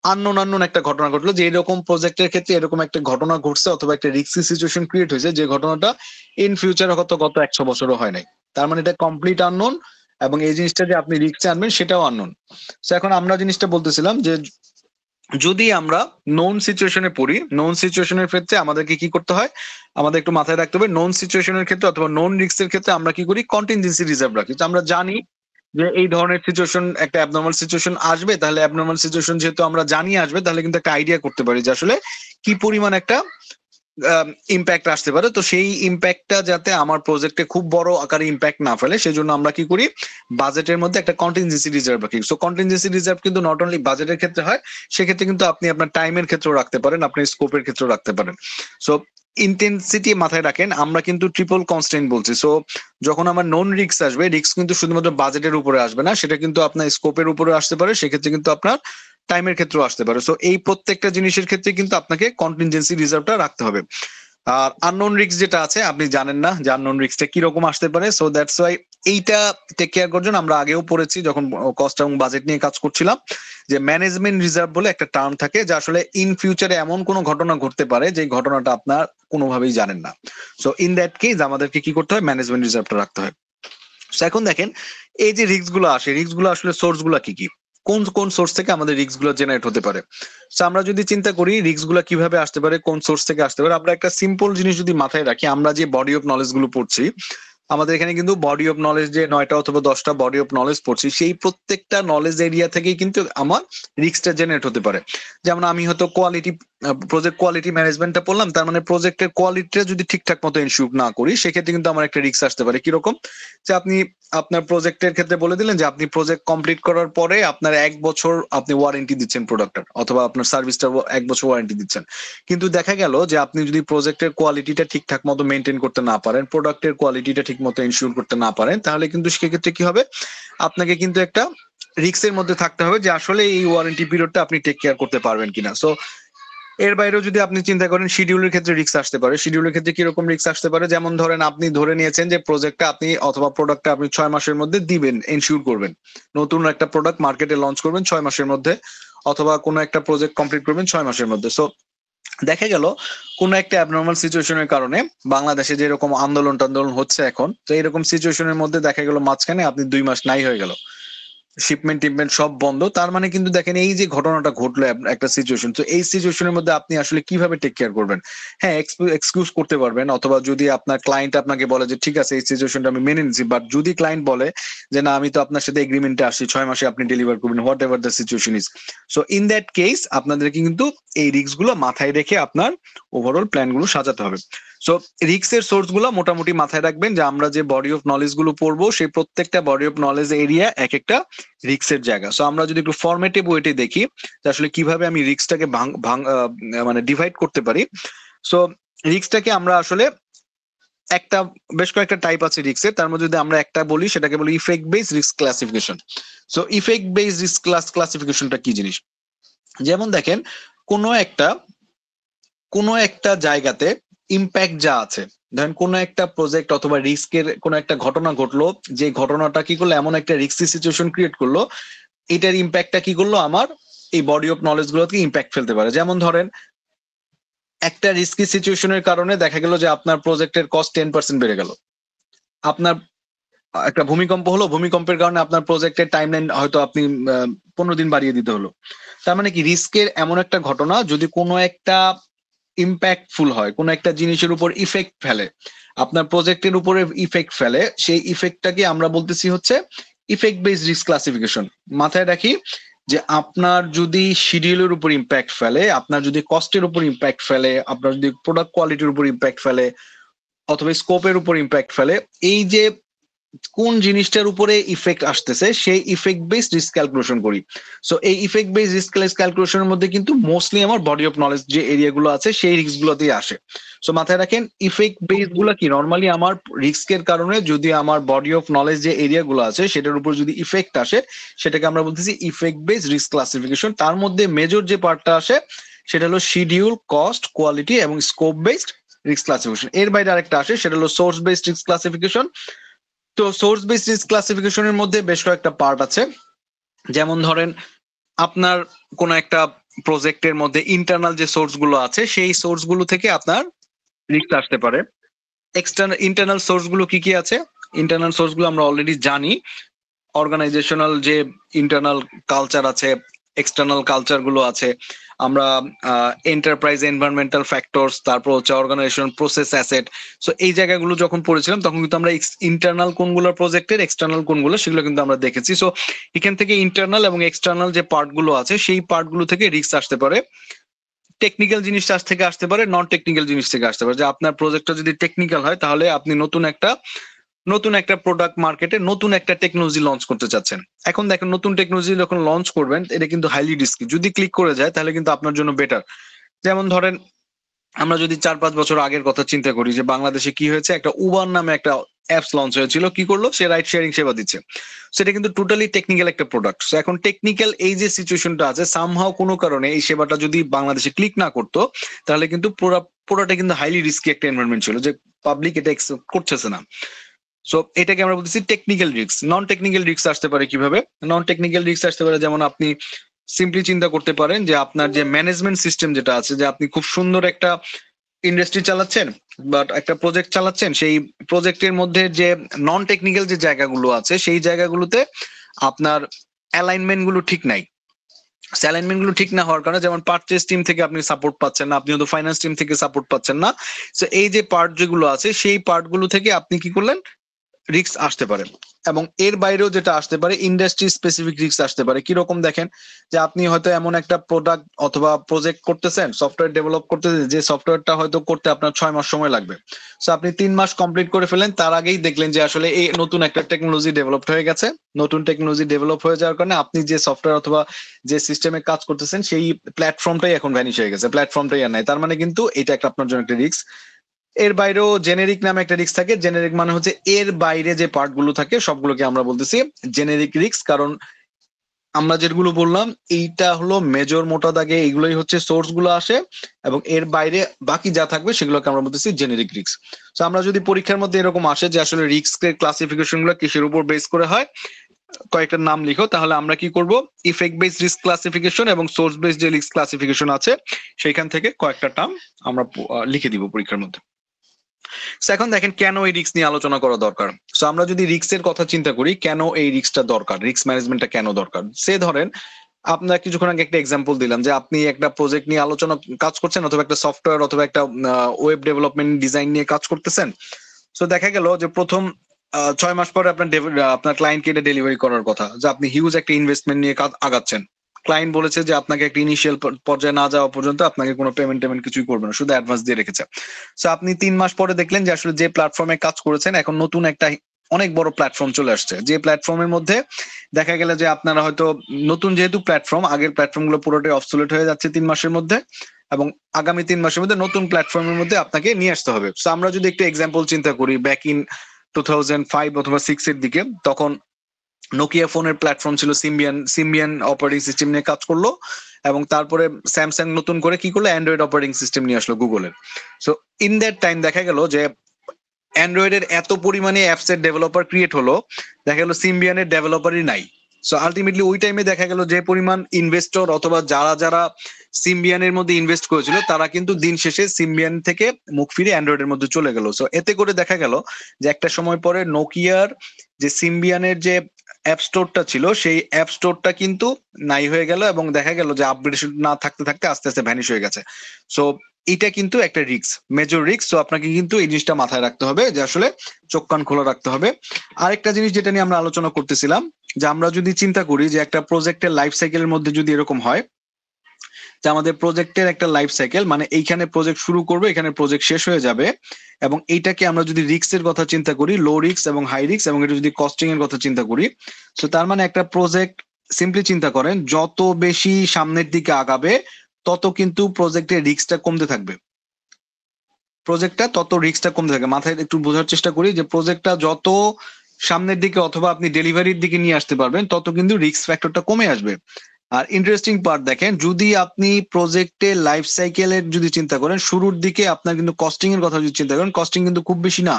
আননোন একটা ঘটনা ঘটলো, যে এরকম প্রজেক্টের ক্ষেত্রে এরকম একটা ঘটনা ঘটছে অথবা একটা রিস্কি সিচুয়েশন ক্রিয়েট হয়েছে, যে ঘটনাটা ইন ফিউচারে হয়তো গত 100 বছরও হয় নাই। তার মানে এটা কমপ্লিট আননোন, এবং এই জিনিসটা যে আপনি রিস্কে আনবেন সেটাও আননোন। তো এখন আমরা জিনিসটা বলতেছিলাম যে যদি আমরা নোন সিচুয়েশনে পড়ি, নোন সিচুয়েশনের ক্ষেত্রে আমাদেরকে কি করতে হয়, আমাদের একটু মাথায় রাখতে হবে নোন সিচুয়েশনের ক্ষেত্রে অথবা নোন রিস্কের ক্ষেত্রে আমরা কি করি, কন্টিনজেন্সি রিজার্ভ রাখি। তো আমরা জানি যে এই ধরনের সিচুয়েশন, একটা অ্যাবনর্মাল সিচুয়েশন আসবে, তাহলে অ্যাবনর্মাল সিচুয়েশন যেহেতু আমরা জানি আসবে, তাহলে কিন্তু একটা আইডিয়া করতে পারি যে আসলে কি পরিমাণ একটা ইম্প্যাক্ট আসতে পারে। তো সেই ইম্প্যাক্টটা যাতে আমার প্রজেক্টে খুব বড় আকারে ইম্প্যাক্ট না ফেলে, সেই জন্য আমরা কি করি, বাজেটের মধ্যে একটা কন্টিনজেন্সি রিজার্ভ রাখি। সো কন্টিনজেন্সি রিজার্ভ কিন্তু নট অনলি বাজেটের ক্ষেত্রে হয়, সেক্ষেত্রে কিন্তু আপনি আপনার টাইমের ক্ষেত্রেও রাখতে পারেন, আপনার স্কোপের ক্ষেত্রেও রাখতে পারেন। সো ইন্টেন্সিটি মাথায় রাখেন, আমরা কিন্তু ট্রিপল কনস্ট্যান্ট বলছি। সো যখন আমার নন রিস্ক আসবে, রিস্ক কিন্তু শুধুমাত্র বাজেটের উপরে আসবে না, সেটা কিন্তু আপনার স্কোপের উপরে আসতে পারে, সেক্ষেত্রে কিন্তু আপনার টাইমের ক্ষেত্রেও আসতে পারে। সো এই প্রত্যেকটা জিনিসের ক্ষেত্রে কিন্তু আপনাকে কন্টিনজেন্সি রিজার্ভটা রাখতে হবে। আর আননোন রিস্ক যেটা আছে, আপনি জানেন না যে আননোন রিস্কটা কিরকম আসতে পারে। সো দ্যাটস ওয়াই এইটা টেক কেয়ার করার জন্য আমরা আগেও পড়েছি যখন কস্ট এবং বাজেট নিয়ে কাজ করছিলাম, যে ম্যানেজমেন্ট রিজার্ভ বলে একটা টার্ম থাকে, যা আসলে ইন ফিউচারে এমন কোনো ঘটনা ঘটতে পারে যে ঘটনাটা আপনার কোনোভাবেই জানেন না। সো ইন দ্যাট কেস আমাদেরকে কি করতে হয়, ম্যানেজমেন্ট রিজার্ভটা রাখতে হয়। So এখন দেখেন এই যে রিস্ক গুলো আসে, রিস্ক গুলো আসলে সোর্স গুলা কি কি, কোন কোন সোর্স থেকে আমাদের রিস্ক গুলো জেনারেট হতে পারে। So আমরা যদি চিন্তা করি রিস্ক গুলা কিভাবে আসতে পারে, কোন সোর্স থেকে আসতে পারে, আমরা একটা সিম্পল জিনিস যদি মাথায় রাখি, আমরা যে বডি অফ নলেজ গুলো পড়ছি, আমাদের এখানে কিন্তু বডি অফ নলেজ যে 9টা অথবা 10টা বডি অফ নলেজ পড়ছি, সেই প্রত্যেকটা নলেজ এরিয়া থেকেই কিন্তু আমার রিস্কটা জেনারেট হতে পারে। যেমন আমি হয়তো প্রজেক্ট কোয়ালিটি ম্যানেজমেন্টটা পড়লাম, তার মানে প্রজেক্টের কোয়ালিটিটা যদি ঠিকঠাক মতো এনশিওর না করি, সেক্ষেত্রে কিন্তু আমার একটা রিস্ক আসতে পারে। কিরকম, যে আপনি আপনার প্রজেক্টের ক্ষেত্রে বলে দিলেন যে আপনি প্রজেক্ট কমপ্লিট করার পরে আপনার 1 বছর আপনি ওয়ারেন্টি দিচ্ছেন প্রোডাক্টের, অথবা আপনার সার্ভিসটার 1 বছর ওয়ারেন্টি দিচ্ছেন, কিন্তু দেখা গেল যে আপনি যদি প্রজেক্টের কোয়ালিটিটা ঠিকঠাক মতো মেনটেন করতে না পারেন, প্রোডাক্টের কোয়ালিটিটা ঠিক মতো এনশিওর করতে না পারেন, তাহলে কিন্তু সেক্ষেত্রে কি হবে, আপনাকে কিন্তু একটা রিস্কের মধ্যে থাকতে হবে যে আসলে এই ওয়ারেন্টি পিরিয়ডটা আপনি টেক কেয়ার করতে পারবেন কিনা। সো এর বাইরেও যদি আপনি চিন্তা করেন, শিডিউলের ক্ষেত্রে রিস্ক আসতে পারে। শিডিউলের ক্ষেত্রে কিরকম রিস্ক আসতে পারে, যেমন ধরেন আপনি ধরে নিয়েছেন যে প্রজেক্টটা আপনি অথবা প্রোডাক্টটা আপনি 6 মাসের মধ্যে দিবেন, এনশিওর করবেন, নতুন একটা প্রোডাক্ট মার্কেটে লঞ্চ করবেন 6 মাসের মধ্যে, অথবা কোনো একটা প্রজেক্ট কমপ্লিট করবেন 6 মাসের মধ্যে। সো দেখা গেল কোনো একটা অ্যাবনর্মাল সিচুয়েশনের কারণে বাংলাদেশে যেরকম আন্দোলন টান্দোলন হচ্ছে এখন, তো এরকম সিচুয়েশনের মধ্যে দেখা গেল মাঝখানে আপনি 2 মাস নাই হয়ে গেল, শিপমেন্ট টিপমেন্ট সব বন্ধ, তার মানে কিন্তু দেখেন এই যে ঘটনাটা ঘটলো একটা সিচুয়েশন, তো এই সিচুয়েশনের মধ্যে আপনি আসলে কিভাবে টেক কেয়ার করবেন। হ্যাঁ, এক্সকিউজ করতে পারবেন, অথবা যদি আপনার ক্লায়েন্ট আপনাকে বলে যে ঠিক আছে এই সিচুয়েশনটা আমি মেনে নিচ্ছি, বাট যদি ক্লায়েন্ট বলে যে না আমি তো আপনার সাথে এগ্রিমেন্টে আসছি 6 মাসে আপনি ডেলিভার করবেন, what ever the situation is, so in that case আপনাদেরকে কিন্তু এই রিস্ক গুলো মাথায় রেখে আপনার ওভারঅল প্ল্যান গুলো সাজাতে হবে। সো রিস্কের সোর্স গুলো মোটামুটি মাথায় রাখবেন, যে আমরা যে বডি অফ নলেজ গুলো পড়বো সেই প্রত্যেকটা বডি অফ নলেজ এরিয়া এক একটা রিস্কের জায়গা। সো আমরা যদি একটু ফরম্যাটিভ ওয়েতে দেখি যে আসলে কিভাবে আমি রিস্কটাকে মানে ডিভাইড করতে পারি। সো রিস্কটাকে আমরা আসলে একটা, বেশ কয়েকটা টাইপ আছে রিস্কের, তার মধ্যে যদি আমরা একটা বলি সেটাকে বলি effect base risk classification. So effect base risk ক্লাসিফিকেশনটা কি জিনিস, যেমন দেখেন কোনো একটা জায়গাতে ইম্প্যাক্ট যা আছে, ধরেন কোনো একটা প্রজেক্ট অথবা রিস্কের কোনো একটা ঘটনা ঘটলো, যে ঘটনাটা কি করলো এমন একটা রিস্কি সিচুয়েশন ক্রিয়েট করলো, এটার ইম্প্যাক্টটা কি করলো আমার এই বডি অফ নলেজ গুলোকে ইম্প্যাক্ট ফেলতে পারে। যেমন ধরেন একটা রিস্কি সিচুয়েশনের কারণে দেখা গেল যে আপনার প্রজেক্টের কস্ট 10% বেড়ে গেল, আপনার একটা ভূমিকম্প হলো, ভূমিকম্পের কারণে আপনার প্রজেক্টের টাইমলাইন হয়তো আপনি 15 দিন বাড়িয়ে দিতে হলো। তার মানে কি রিস্কের এমন একটা ঘটনা যদি কোনো একটা ইম্প্যাক্টফুল হয়, কোনো একটা জিনিসের উপর ইফেক্ট ফেলে, আপনার প্রজেক্টের উপরে ইফেক্ট ফেলে, সেই ইফেক্টটাকে আমরা বলতেছি হচ্ছে ইফেক্ট বেসড রিস্ক ক্লাসিফিকেশন। মাথায় রাখি যে আপনার যদি শিডিউলের উপর ইম্প্যাক্ট ফেলে, আপনার যদি কস্টের উপর ইম্প্যাক্ট ফেলে, আপনার যদি প্রোডাক্ট কোয়ালিটির উপর ইম্প্যাক্ট ফেলে, অথবা স্কোপের উপর ইম্প্যাক্ট ফেলে, এই যে কোন জিনিসটার উপরে ইফেক্ট আসতেছে সেই ইফেক্ট বেসড রিস্ক ক্যালকুলেশন করি। সো এই ইফেক্ট বেসড রিস্ক ক্যালকুলেশনের মধ্যে কিন্তু মোস্টলি আমার বডি অফ নলেজ যে এরিয়াগুলো আছে সেই রিস্ক গুলোতেই আসে। সো মাথায় রাখেন ইফেক্ট বেস গুলো কি নর্মালি আমার রিস্কের কারণে যদি আমার বডি অফ নলেজ যে এরিয়া গুলো আছে সেটার উপর যদি ইফেক্ট আসে সেটাকে আমরা বলতেছি ইফেক্ট বেসড রিস্ক ক্লাসিফিকেশন। তার মধ্যে মেজর যে পার্টটা আসে সেটা হলো শিডিউল, কস্ট, কোয়ালিটি এবং স্কোপ বেসড রিস্ক ক্লাসিফিকেশন। এর বাইরে আরেকটা আসে সেটা হলো সোর্স বেসড রিস্ক ক্লাসিফিকেশন। তো সোর্স বেসড রিস্ক ক্লাসিফিকেশনের মধ্যে বেশ কয়েকটা পার্ট আছে। যেমন ধরেন আপনার কোন একটা প্রজেক্টের মধ্যে ইন্টারনাল যে সোর্স গুলো আছে সেই সোর্স গুলো থেকে আপনার রিস্ক আসতে পারে। এক্সটার্নাল ইন্টারনাল সোর্স গুলো কি কি আছে? ইন্টারনাল সোর্স গুলো আমরা অলরেডি জানি। অর্গানাইজেশনাল যে ইন্টারনাল কালচার আছে, এক্সটার্নাল কালচার গুলো আছে, আমরা এন্টারপ্রাইজ এনভায়রনমেন্টাল ফ্যাক্টরস, তারপর হচ্ছে অর্গানাইজেশন প্রসেস অ্যাসেট। সো এই জায়গাগুলো যখন পড়েছিলাম তখন কিন্তু আমরা ইন্টারনাল কোনগুলো প্রজেক্টের, এক্সটার্নাল কোনগুলো সেগুলো কিন্তু আমরা দেখেছি। সো এখান থেকে ইন্টারনাল এবং এক্সটার্নাল যে পার্ট গুলো আছে সেই পার্ট গুলো থেকে রিস্ক আসতে পারে। টেকনিক্যাল জিনিস থেকে আসতে পারে, নন টেকনিক্যাল জিনিস থেকে আসতে পারে। যে আপনার প্রজেক্টটা যদি টেকনিক্যাল হয় তাহলে আপনি নতুন একটা প্রোডাক্ট মার্কেটে নতুন একটা টেকনোলজি লঞ্চ করতে চাচ্ছেন। এখন দেখেন নতুন টেকনোলজি যখন লঞ্চ করবেন এটা কিন্তু হাইলি রিস্কি। যদি ক্লিক করে যায় তাহলে কিন্তু আপনার জন্য বেটার। যেমন ধরেন আমরা যদি 4-5 বছর আগের কথা চিন্তা করি যে বাংলাদেশে কি হয়েছে, একটা উবার নামে একটা অ্যাপস লঞ্চ হয়েছিল। কি করলো? সে রাইড শেয়ারিং সেবা দিচ্ছে। সেটা কিন্তু টোটালি টেকনিক্যাল একটা প্রোডাক্ট। সো এখন টেকনিক্যাল এই যে সিচুয়েশনটা আছে সামহাও কোনো কারণে এই সেবাটা যদি বাংলাদেশে ক্লিক না করতো তাহলে কিন্তু পুরোটা কিন্তু হাইলি রিস্কি একটা এনভায়রনমেন্ট ছিল যে পাবলিক এটা একসেপ্ট করতেছে না। সো এটাকে আমরা বলতেছি technical risk. Non technical risk আসতে পারে কিভাবে? নন টেকনিক্যাল রিস্ক আসতে পারে যেমন আপনি সিম্পলি চিন্তা করতে পারেন যে আপনার যে ম্যানেজমেন্ট সিস্টেম যেটা আছে, যে আপনি খুব সুন্দর একটা ইন্ডাস্ট্রি চালাচ্ছেন বাট একটা প্রজেক্ট চালাচ্ছেন, সেই প্রজেক্টের মধ্যে যে নন টেকনিক্যাল যে জায়গাগুলো আছে সেই জায়গাগুলোতে আপনার অ্যালাইনমেন্ট গুলো ঠিক নাই। অ্যালাইনমেন্ট গুলো ঠিক না হওয়ার কারণে যেমন পারচেজ টিম থেকে আপনি সাপোর্ট পাচ্ছেন না, আপনি হয়তো ফাইন্যান্স টিম থেকে সাপোর্ট পাচ্ছেন না। সো এই যে পার্ট যেগুলো আছে সেই পার্ট গুলো থেকে আপনি কি করলেন, রিস্ক আসতে পারে। এবং এর বাইরেও যেটা আসতে পারে ইন্ডাস্ট্রি স্পেসিফিক রিস্ক আসতে পারে। কিরকম দেখেন, যে আপনি হয়তো এমন একটা প্রোডাক্ট অথবা প্রজেক্ট করতেছেন, সফটওয়্যার ডেভেলপ করতেছেন, যে সফটওয়্যারটা হয়তো করতে আপনার 6 মাস সময় লাগবে। সো আপনি 3 মাস কমপ্লিট করে ফেলেন, তার আগেই দেখলেন যে আসলে এই নতুন একটা টেকনোলজি ডেভেলপ হয়ে গেছে। নতুন টেকনোলজি ডেভেলপ হয়ে যাওয়ার কারণে আপনি যে সফটওয়্যার অথবা যে সিস্টেমে কাজ করতেছেন সেই প্ল্যাটফর্মটাই এখন ভ্যানিশ হয়ে গেছে, প্ল্যাটফর্মটাই আর নাই। তার মানে কিন্তু এটা একটা আপনার জন্য একটা রিস্ক। এর বাইরেও জেনেরিক নামে একটা রিস্ক থাকে। জেনেরিক মানে হচ্ছে এর বাইরে যে পার্ট গুলো থাকে সবগুলোকে আমরা বলতেছি জেনেরিক রিস্ক। কারণ আমরা যেগুলো বললাম এইটা হলো মেজর, মোটা দাগে এইগুলোই হচ্ছে সোর্স গুলো আসে, এবং এর বাইরে বাকি যা থাকবে সেগুলোকে আমরা বলতেছি জেনেরিক রিস্ক। তো আমরা যদি পরীক্ষার মধ্যে এরকম আসে যে আসলে রিস্কের ক্লাসিফিকেশন গুলো কিসের উপর বেস করে হয়, কয়েকটা নাম লিখো, তাহলে আমরা কি করব, ইফেক্ট বেসড রিস্ক ক্লাসিফিকেশন এবং সোর্স বেসড যে রিস্ক ক্লাসিফিকেশন আছে সেইখান থেকে কয়েকটা টার্ম আমরা লিখে দিব পরীক্ষার মধ্যে। এখন দেখেন কেন এই রিস্ক নিয়ে আলোচনা করা দরকার। সো আমরা যদি রিস্কের কথা চিন্তা করি, কেন এই রিস্কটা দরকার, রিস্ক ম্যানেজমেন্টটা কেন দরকার। সে ধরেন আপনার কিছুক্ষণ আগে একটা এক্সাম্পল দিলাম যে আপনি একটা প্রজেক্ট নিয়ে কাজ করছেন, অথবা একটা সফটওয়্যার অথবা একটা ওয়েব ডেভেলপমেন্ট ডিজাইন নিয়ে কাজ করতেছেন। সো দেখা গেল যে প্রথম 6 মাস পরে আপনার ক্লায়েন্টকে এটা ডেলিভারি করার কথা, যে আপনি হিউজ একটা ইনভেস্টমেন্ট নিয়ে আগাচ্ছেন। ক্লায়েন্ট বলেছে যে আপনাকে একটা ইনিশিয়াল পর্যায়ে না যাওয়া পর্যন্ত আপনাকে কোনো পেমেন্ট কিছুই করবে না, শুধু অ্যাডভান্স দিয়ে রেখেছে। সো আপনি 3 মাস পরে দেখলেন যে আসলে যে প্ল্যাটফর্মে কাজ করেছেন এখন নতুন একটা অনেক বড় প্ল্যাটফর্ম চলে আসছে, যে প্ল্যাটফর্মের মধ্যে দেখা গেল যে আপনারা হয়তো নতুন যেহেতু প্ল্যাটফর্ম, আগের প্ল্যাটফর্ম গুলো পুরোটাই অবসোলেট হয়ে যাচ্ছে 3 মাসের মধ্যে, এবং আগামী 3 মাসের মধ্যে নতুন প্ল্যাটফর্মের মধ্যে আপনাকে নিয়ে আসতে হবে। সো আমরা যদি একটু এক্সাম্পল চিন্তা করি, ব্যাক ইন 2005 অথবা 6 এর দিকে, তখন নোকিয়া ফোনের প্ল্যাটফর্ম ছিল সিম্বিয়ান অপারেটিং সিস্টেম নিয়ে কাজ করলো, এবং তারপরে স্যামসাং নতুন করে কি করলো, অ্যান্ড্রয়েড অপারেটিং সিস্টেম নিয়ে আসলো গুগলের। সো ইন দ্যাট টাইম দেখা গেল যে অ্যান্ড্রয়েডের এত পরিমাণে অ্যাপস এর ডেভেলপার ক্রিয়েট হলো, দেখা গেল সিম্বিয়ানের ডেভেলপারই নাই। সো আলটিমেটলি ওই টাইমে দেখা গেল যে পরিমাণ ইনভেস্টর অথবা যারা সিম্বিয়ানের মধ্যে ইনভেস্ট করেছিল তারা কিন্তু দিন শেষে সিম্বিয়ান থেকে মুখ ফিরে অ্যান্ড্রয়েডের মধ্যে চলে গেল। সো এতে করে দেখা গেল যে একটা সময় পরে নোকিয়ার যে সিম্বিয়ানের যে অ্যাপ স্টোরটা ছিল সেই অ্যাপ স্টোরটা কিন্তু নাই হয়ে গেল, এবং দেখা গেল যে আপগ্রেডেশন না থাকতে থাকতে আস্তে আস্তে ভ্যানিশ হয়ে গেছে। সো এটা কিন্তু একটা রিস্ক, মেজর রিস্ক। সো আপনাকে কিন্তু এই জিনিসটা মাথায় রাখতে হবে যে আসলে চোখ কান খোলা রাখতে হবে। আরেকটা জিনিস যেটা নিয়ে আমরা আলোচনা করতেছিলাম, যে আমরা যদি চিন্তা করি যে একটা প্রজেক্টের লাইফ সাইকেলের মধ্যে যদি এরকম হয় যে আমাদের প্রজেক্টের একটা লাইফ সাইকেল, মানে এইখানে প্রজেক্ট শুরু করবে, এখানে প্রজেক্ট শেষ হয়ে যাবে, এবং এইটাকে আমরা যদি রিস্কের কথা চিন্তা করি, লো রিস্ক এবং হাই রিস্ক, এবং এটা যদি কস্টিং এর কথা চিন্তা করি, তো তার মানে একটা প্রজেক্ট সিম্পলি চিন্তা করেন যত বেশি সামনের দিকে আগাবে তত কিন্তু প্রজেক্টের রিস্কটা কমতে থাকবে, প্রজেক্টটা তত রিস্কটা কমতে থাকে। মাথায় একটু বোঝার চেষ্টা করি যে প্রজেক্টটা যত সামনের দিকে অথবা আপনি ডেলিভারির দিকে নিয়ে আসতে পারবেন তত কিন্তু রিস্ক ফ্যাক্টরটা কমে আসবে। আর ইন্টারেস্টিং পার্ট দেখেন, যদি আপনি প্রজেক্টের লাইফ সাইকেলের যদি চিন্তা করেন, শুরুর দিকে আপনার কিন্তু কস্টিং এর কথা যদি চিন্তা করেন, কস্টিং কিন্তু খুব বেশি না,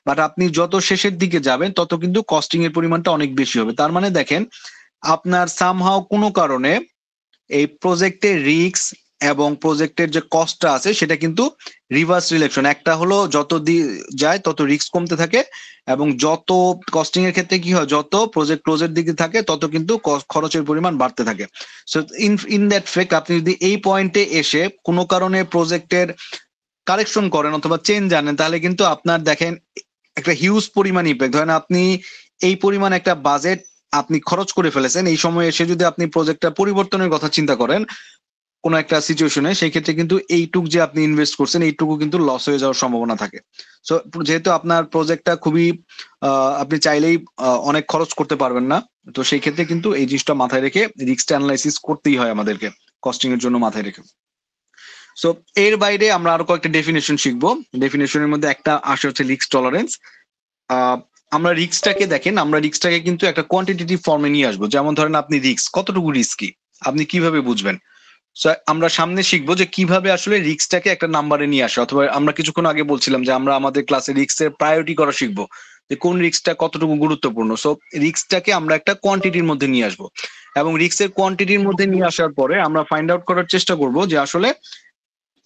বাট আপনি যত শেষের দিকে যাবেন তত কিন্তু কস্টিং এর পরিমাণটা অনেক বেশি হবে। তার মানে দেখেন আপনার সামহাও কোনো কারণে এই প্রজেক্টের রিস্ক এবং প্রজেক্টের যে কস্টটা আছে সেটা কিন্তু রিভার্স রিলেশন, একটা হলো যত যায় তত রিস্ক কমতে থাকে, এবং যত কস্টিং এর ক্ষেত্রে কি হয়, যত প্রজেক্ট ক্লোজের দিকে থাকে তত কিন্তু খরচের পরিমাণ বাড়তে থাকে। সো ইন দ্যাট ফেক্ট আপনি যদি এই পয়েন্টে এসে কোনো কারণে প্রজেক্টের কারেকশন করেন অথবা চেঞ্জ আনেন, তাহলে কিন্তু আপনার দেখেন একটা হিউজ পরিমাণ ইম্প্যাক্ট। ধরেন আপনি এই পরিমাণ একটা বাজেট আপনি খরচ করে ফেলেছেন, এই সময় এসে যদি আপনি প্রজেক্টটা পরিবর্তনের কথা চিন্তা করেন কোন একটা সিচুয়েশনে, সেই ক্ষেত্রে কিন্তু এইটুক যে আপনি ইনভেস্ট করছেন এইটুকু কিন্তু লস হয়ে যাওয়ার সম্ভাবনা থাকে। সো যেহেতু আপনার প্রজেক্টটা খুবই আপনি চাইলেই অনেক খরচ করতে পারবেন না, তো সেই ক্ষেত্রে কিন্তু এই জিনিসটা মাথায় রেখে রিস্ক অ্যানালাইসিস করতেই হয় আমাদেরকে, কস্টিং এর জন্য মাথায় রেখে। সো এর বাইরে আমরা আরো কয়েকটা ডেফিনেশন শিখবো। ডেফিনেশনের মধ্যে একটা আসে হচ্ছে রিস্ক টলারেন্স। আমরা রিস্কটাকে দেখেন, আমরা রিস্কটাকে কিন্তু একটা কোয়ান্টিটেটিভ ফর্মে নিয়ে আসবো। যেমন ধরেন আপনি রিস্ক কতটুকু রিস্কি আপনি কিভাবে বুঝবেন। আমরা সামনে শিখবো যে কিভাবে আসলে রিস্কটাকে একটা নাম্বারে নিয়ে আসে, অথবা আমরা কিছুক্ষণ আগে বলছিলাম যে আমরা আমাদের ক্লাসে রিস্কের প্রায়োরিটি করা শিখবো, যে কোন রিস্কটা কতটুকু গুরুত্বপূর্ণ। সো রিস্কটাকে আমরা একটা কোয়ান্টিটির মধ্যে নিয়ে আসবো, এবং রিস্কের কোয়ান্টিটির মধ্যে নিয়ে আসার পরে আমরা ফাইন্ড আউট করার চেষ্টা করব যে আসলে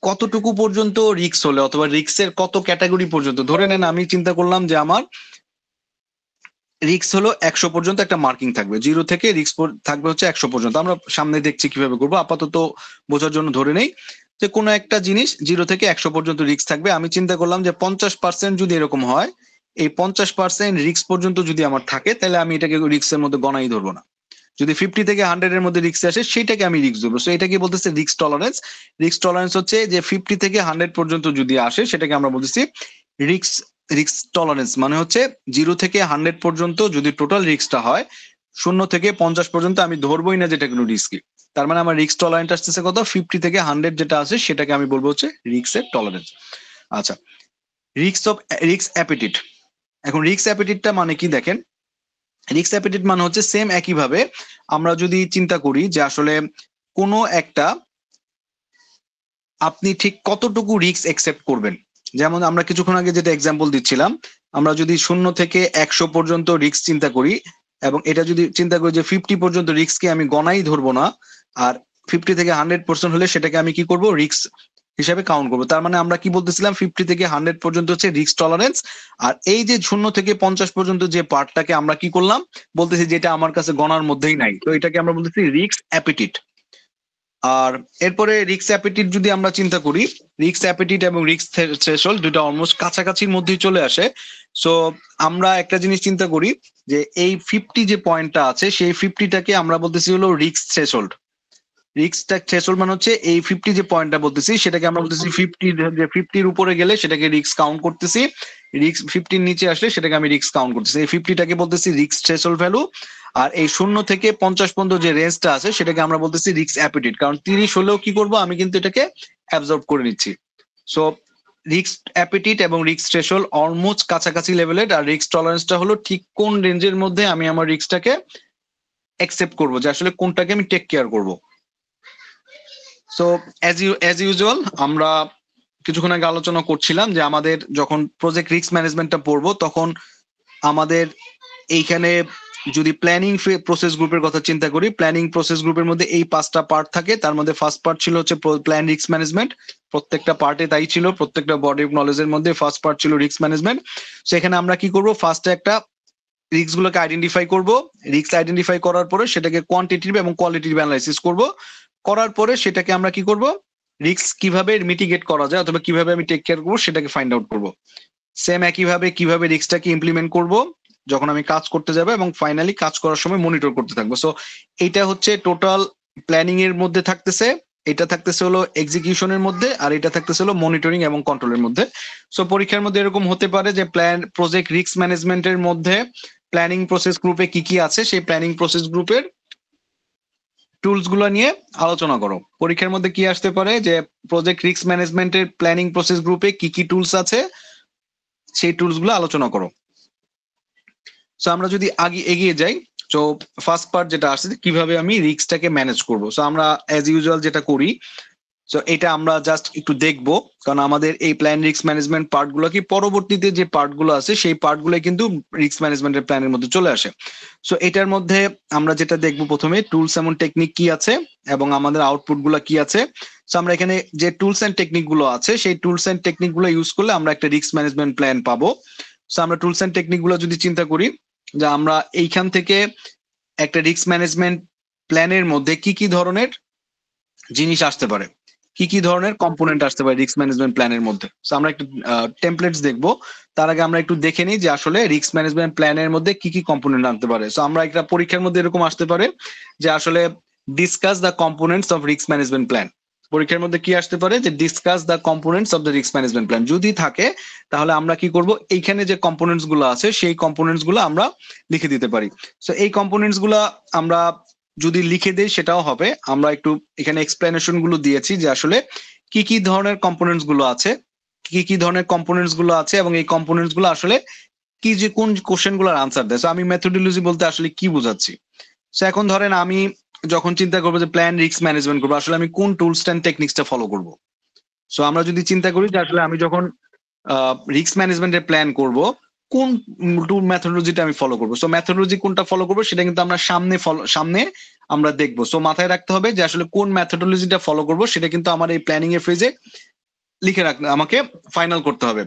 কতটুকু পর্যন্ত রিস্ক হলে, অথবা রিস্কের কত ক্যাটাগরি পর্যন্ত। ধরে নেন আমি চিন্তা করলাম যে আমার রিস্ক হলো 100 পর্যন্ত একটা মার্কিং থাকবে, 0 থেকে রিস্ক থাকবে হচ্ছে 100 পর্যন্ত। আমরা সামনে দেখছি কিভাবে করবো, আপাতত বোঝার জন্য ধরে নেই যে কোনো একটা জিনিস 0 থেকে 100 পর্যন্ত রিস্ক থাকবে। আমি চিন্তা করলাম যে 50% যদি এরকম হয়, এই 50% রিস্ক পর্যন্ত যদি আমার থাকে, তাহলে আমি এটাকে রিস্কের মধ্যে গণাই ধরবো না। যদি 50 থেকে 100 এর মধ্যে রিস্ক আসে সেটাকে আমি রিস্ক ধরবো। সো এটাকে বলতেছে রিস্ক টলারেন্স। রিস্ক টলারেন্স হচ্ছে যে 50 থেকে 100 পর্যন্ত যদি আসে সেটাকে আমরা বলতেছি রিস্ক রিস্ক টলারেন্স। মানে হচ্ছে 0 থেকে 100 পর্যন্ত যদি টোটাল রিস্কটা হয়, 0 থেকে 50 পর্যন্ত আমি ধরবোই না যেটা কোনো রিস্কি। তার মানে আমার রিস্ক টলারেন্স আসতেছে কত, 50 থেকে 100 যেটা আছে সেটাকে আমি বলবো হচ্ছে রিস্কের টলারেন্স। আচ্ছা, রিস্ক অ্যাপিটিট। এখন রিস্ক অ্যাপিটিটটা মানে কি দেখেন, রিস্ক অ্যাপিটিট মানে হচ্ছে সেম একইভাবে আমরা যদি চিন্তা করি যে আসলে কোনো একটা আপনি ঠিক কতটুকু রিস্ক একসেপ্ট করবেন। যেমন আমরা কিছুক্ষণ আগে যেটা এক্সাম্পল দিচ্ছিলাম, আমরা যদি 0 থেকে 100 পর্যন্ত রিস্ক চিন্তা করি, এবং এটা যদি চিন্তা করি যে 50 পর্যন্ত রিস্ককে আমি গণাই ধরবো না, আর 50 থেকে 100% হলে সেটাকে আমি কি করব, রিস্ক হিসাবে কাউন্ট করবো। তার মানে আমরা কি বলতেছিলাম, 50 থেকে 100 পর্যন্ত হচ্ছে রিস্ক টলারেন্স, আর এই যে 0 থেকে 50 পর্যন্ত যে পার্টটাকে আমরা কি করলাম, বলতেছি যেটা আমার কাছে গণার মধ্যেই নাই, তো এটাকে আমরা বলতেছি রিস্ক অ্যাপিটিট। আর এরপরে রিস্ক অ্যাপিটিট যদি আমরা চিন্তা করি, রিস্ক অ্যাপিটিট এবং রিস্ক থ্রেশহোল্ড দুটো অলমোস্ট কাছাকাছির মধ্যেই চলে আসে। সো আমরা একটা জিনিস চিন্তা করি যে এই 50 যে পয়েন্টটা আছে সেই 50টাকে আমরা বলতেছি হলো রিস্ক থ্রেশহোল্ড। রিস্ক থ্রেশহোল্ড মানে হচ্ছে এই 50 যে পয়েন্টটা বলতেছি সেটাকে আমরা বলতেছি 50, যে 50-র উপরে গেলে সেটাকে রিস্ক কাউন্ট করতেছি, রিস্ক 50-র নিচে আসলে সেটাকে আমি রিস্ক কাউন্ট করতেছি। এই 50টাকে বলতেছি রিস্ক থ্রেশহোল্ড ভ্যালু। আর এই 0 থেকে 50 পর্যন্ত যে রেঞ্জটা আছে সেটাকে আমরা বলতেছি রিস্ক অ্যাপিটিট, কারণ 30 হলেও কি করব, আমি কিন্তু এটাকে অ্যাবজর্ব করে নিচ্ছি। সো রিস্ক অ্যাপিটিট এবং রিস্ক থ্রেশহোল্ড অলমোস্ট কাছাকাছি লেভেলের, আর রিস্ক টলারেন্সটা হলো ঠিক কোন রেঞ্জের মধ্যে আমি আমার রিস্কটাকে অ্যাকসেপ্ট করবো, যে আসলে কোনটাকে আমি টেক কেয়ার করবো। সো অ্যাজ ইউজুয়াল আমরা কিছুক্ষণ আগে আলোচনা করছিলাম যে আমাদের যখন প্রজেক্ট রিস্ক ম্যানেজমেন্টটা পড়বো তখন আমাদের এইখানে যদি প্ল্যানিং প্রসেস গ্রুপের কথা চিন্তা করি, প্ল্যানিং প্রসেস গ্রুপের মধ্যে এই 5টা পার্ট থাকে। তার মধ্যে ফার্স্ট পার্ট ছিল হচ্ছে প্ল্যান রিস্ক ম্যানেজমেন্ট, প্রত্যেকটা পার্টে তাই ছিল, প্রত্যেকটা বডি অফ নলেজের মধ্যে ফার্স্ট পার্ট ছিল রিস্ক ম্যানেজমেন্ট। সেখানে আমরা কি করব, ফার্স্টে একটা রিস্ক গুলোকে আইডেন্টিফাই করব, রিস্ক আইডেন্টিফাই করার পরে সেটাকে কোয়ান্টিটিভ এবং কোয়ালিটিভ অ্যানালাইসিস করব, করার পরে সেটাকে আমরা কি করব, রিস্ক কিভাবে মিটিগেট করা যায় অথবা কিভাবে আমি টেক কেয়ার করবো সেটাকে ফাইন্ড আউট করব। সেম একইভাবে কিভাবে রিস্কটাকে ইমপ্লিমেন্ট করব যখন আমি কাজ করতে যাব, এবং ফাইনালি কাজ করার সময় মনিটর করতে থাকবো। সো এইটা হচ্ছে টোটাল প্ল্যানিং এর মধ্যে থাকতেছে এটা থাকতেছে হলো এক্সিকিউশনের মধ্যে, আর এটা থাকতেছে হলো মনিটরিং এবং কন্ট্রোলের মধ্যে। সো পরীক্ষার মধ্যে এরকম হতে পারে যে প্রজেক্ট রিস্ক ম্যানেজমেন্টের মধ্যে প্ল্যানিং প্রসেস গ্রুপে কি কি আছে, সেই প্ল্যানিং প্রসেস গ্রুপের টুলস গুলো নিয়ে আলোচনা করো। পরীক্ষার মধ্যে কি আসতে পারে যে প্রজেক্ট রিস্ক ম্যানেজমেন্টের প্ল্যানিং প্রসেস গ্রুপে কি কি টুলস আছে সেই টুলস গুলো আলোচনা করো। সো আমরা যদি আগে এগিয়ে যাই, তো ফার্স্ট পার্ট যেটা আসছে কিভাবে আমি রিস্কটাকে ম্যানেজ করব। সো আমরা অ্যাজ ইউজুয়াল যেটা করি, সো এটা আমরা জাস্ট একটু দেখবো, কারণ আমাদের এই প্ল্যান রিস্ক ম্যানেজমেন্ট পার্ট গুলো কি পরবর্তীতে যে পার্ট গুলো আছে সেই পার্ট গুলো কিন্তু রিস্ক ম্যানেজমেন্টের প্ল্যানের মধ্যে চলে আসে। সো এটার মধ্যে আমরা যেটা দেখবো প্রথমে টুলস এবং টেকনিক কি আছে এবং আমাদের আউটপুট গুলো কি আছে। সো আমরা এখানে যে টুলস এন্ড টেকনিক গুলো আছে সেই টুলস এন্ড টেকনিক গুলো ইউজ করলে আমরা একটা রিস্ক ম্যানেজমেন্ট প্ল্যান পাবো। সো আমরা টুলস এন্ড টেকনিক গুলো যদি চিন্তা করি যে আমরা এইখান থেকে একটা রিস্ক ম্যানেজমেন্ট প্ল্যানের মধ্যে কি কি ধরনের জিনিস আসতে পারে, কি কি ধরনের কম্পোনেন্ট আসতে পারে রিস্ক ম্যানেজমেন্ট প্ল্যানের মধ্যে। সো আমরা একটু টেমপ্লেটস দেখবো, তার আগে আমরা একটু দেখে নিই যে আসলে রিস্ক ম্যানেজমেন্ট প্ল্যানের মধ্যে কি কি কম্পোনেন্ট আনতে পারে। সো আমরা একটা পরীক্ষার মধ্যে এরকম আসতে পারে যে আসলে discuss the components of risk management plan. পরীক্ষার মধ্যে কি আসতে পারে যে discuss the components of the risk management plan. যদি থাকে তাহলে আমরা কি করব, এইখানে যে কম্পোনেন্টস গুলো আছে সেই কম্পোনেন্টস গুলো আমরা লিখে দিতে পারি। সো এই কম্পোনেন্টস গুলা আমরা যদি লিখে দেই সেটাও হবে। আমরা একটু এখানে এক্সপ্লেনেশন গুলো দিয়েছি যে আসলে কি কি ধরনের কম্পোনেন্টস গুলো আছে, কি কি ধরনের কম্পোনেন্টস গুলো আছে এবং এই কম্পোনেন্টস গুলো আসলে কি যে কোন কোশ্চেন গুলোর আনসার দেয়। সো আমি মেথোডোলজি বলতে আসলে কি বোঝাচ্ছি। সো এখন ধরেন আমি যখন চিন্তা করবো যে প্ল্যান রিস্ক ম্যানেজমেন্ট করবো, আসলে আমি কোন টুলস এন্ড টেকনিক্সটা ফলো করব। সো আমরা যদি চিন্তা করি যে আসলে আমি যখন রিস্ক ম্যানেজমেন্টের প্ল্যান করব, কোন টুল মেথোডোলজিটা আমি ফলো করবো। সো মেথোডোলজি কোনটা ফলো করবো সেটা কিন্তু আমরা সামনে আমরা দেখবো। সো মাথায় রাখতে হবে যে আসলে কোন মেথোডোলজিটা ফলো করবো সেটা কিন্তু আমার এই প্ল্যানিং এর ফেজে লিখে রাখতে আমাকে ফাইনাল করতে হবে।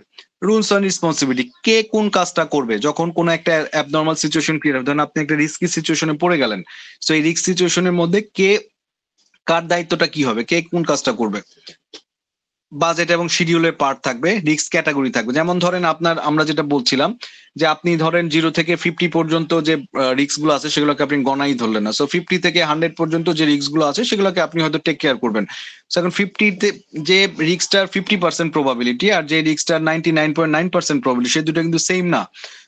রুলস অ্যান্ড রেসপন্সিবিলিটি, কে কোন কাজটা করবে যখন কোনো একটা অ্যাবনর্মাল সিচুয়েশন ক্রিয়েট হবে। ধরেন আপনি একটা রিস্কি সিচুয়েশনে পড়ে গেলেন, সো এই রিস্ক সিচুয়েশনের মধ্যে কে কার দায়িত্বটা কি হবে, কে কোন কাজটা করবে। বাজেট এবং শিডিউলের পার্ট থাকবে, রিস্ক ক্যাটাগরি থাকবে। যেমন ধরেন আমরা যেটা বলছিলাম যে আপনি ধরেন 0 থেকে 50 পর্যন্ত যে রিস্ক গুলো আছে সেগুলোকে আপনি গণাই ধরলেন না। সো 50 থেকে 100 পর্যন্ত যে রিস্ক গুলো আছে সেগুলোকে আপনি হয়তো টেক কেয়ার করবেন। এখন 50-তে যে রিস্কটার 50% প্রবাবিলিটি আর যে রিস্কটার 99.9% প্রবাবিলিটি, সে দুটো কিন্তু সেম না।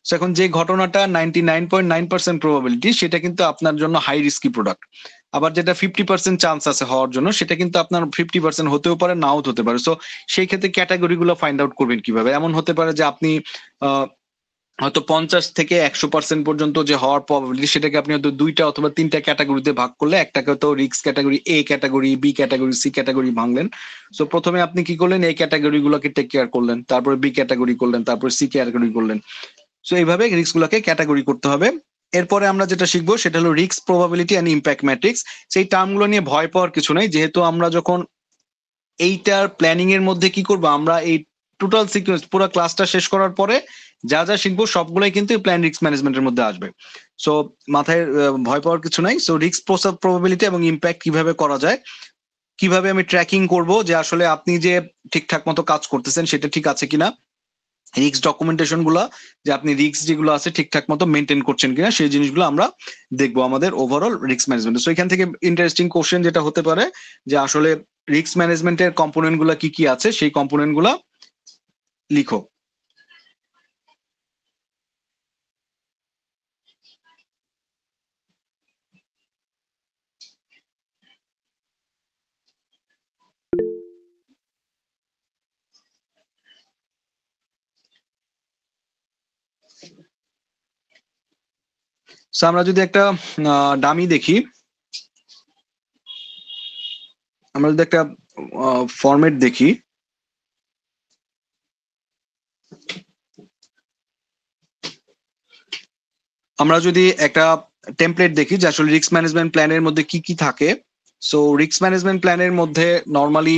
সো এখন যে ঘটনাটা 99.9% প্রবাবিলিটি সেটা কিন্তু আপনার জন্য হাই রিস্কি প্রোডাক্ট। আবার যেটা 50% চান্স আছে হওয়ার জন্য সেটা কিন্তু আপনার 50% হতেও পারে, নাও হতে পারে। সো সেই ক্ষেত্রে ক্যাটাগরি গুলো ফাইন্ড আউট করবেন কিভাবে। এমন হতে পারে যে আপনি হয়তো 50 থেকে 100% পর্যন্ত যে হওয়ার প্রবাবিলিটি সেটাকে আপনি হয়তো 2টা অথবা 3টা ক্যাটাগরিতে ভাগ করলে একটাকে তো risk category A category, B category, C category ভাঙলেন। সো প্রথমে আপনি কি করলেন, এই ক্যাটাগরি গুলোকে টেক কেয়ার করলেন, তারপরে বি ক্যাটাগরি করলেন, তারপরে সি ক্যাটাগরি করলেন। সো এইভাবে রিস্ক গুলোকে ক্যাটাগরি করতে হবে। এরপরে আমরা যেটা শিখবো সেটা হলো risk probability and impact matrix. সেই টার্মগুলো নিয়ে ভয় পাওয়ার কিছু নাই, যেহেতু আমরা যখন এইটার প্ল্যানিং এর মধ্যে কি করবো, আমরা এই টোটাল সিকোয়েন্স পুরো ক্লাসটা শেষ করার পরে যা যা শিখবো সবগুলোই কিন্তু প্ল্যান রিস্ক ম্যানেজমেন্টের মধ্যে আসবে। সো মাথায় ভয় পাওয়ার কিছু নাই। সো রিস্ক প্রবাবিলিটি এবং ইম্প্যাক্ট কিভাবে করা যায়, কিভাবে আমি ট্র্যাকিং করব যে আসলে আপনি যে ঠিকঠাক মতো কাজ করতেছেন সেটা ঠিক আছে কিনা, রিস্ক ডকুমেন্টেশন গুলা যে আপনি রিস্ক যেগুলো আছে ঠিকঠাক মতো মেনটেন করছেন কিনা, সেই জিনিসগুলো আমরা দেখবো আমাদের ওভারঅল রিস্ক ম্যানেজমেন্ট। সো এখান থেকে ইন্টারেস্টিং কোশ্চেন যেটা হতে পারে যে আসলে রিস্ক ম্যানেজমেন্টের কম্পোনেন্ট গুলা কি কি আছে সেই কম্পোনেন্ট গুলা লিখো। সো আমরা যদি একটা ডামি দেখি, আমরা যদি একটা ফরম্যাট দেখি, আমরা যদি একটা টেমপ্লেট দেখি যে আসলে রিস্ক ম্যানেজমেন্ট প্ল্যানের মধ্যে কি কি থাকে। সো রিস্ক ম্যানেজমেন্ট প্ল্যানের মধ্যে নর্মালি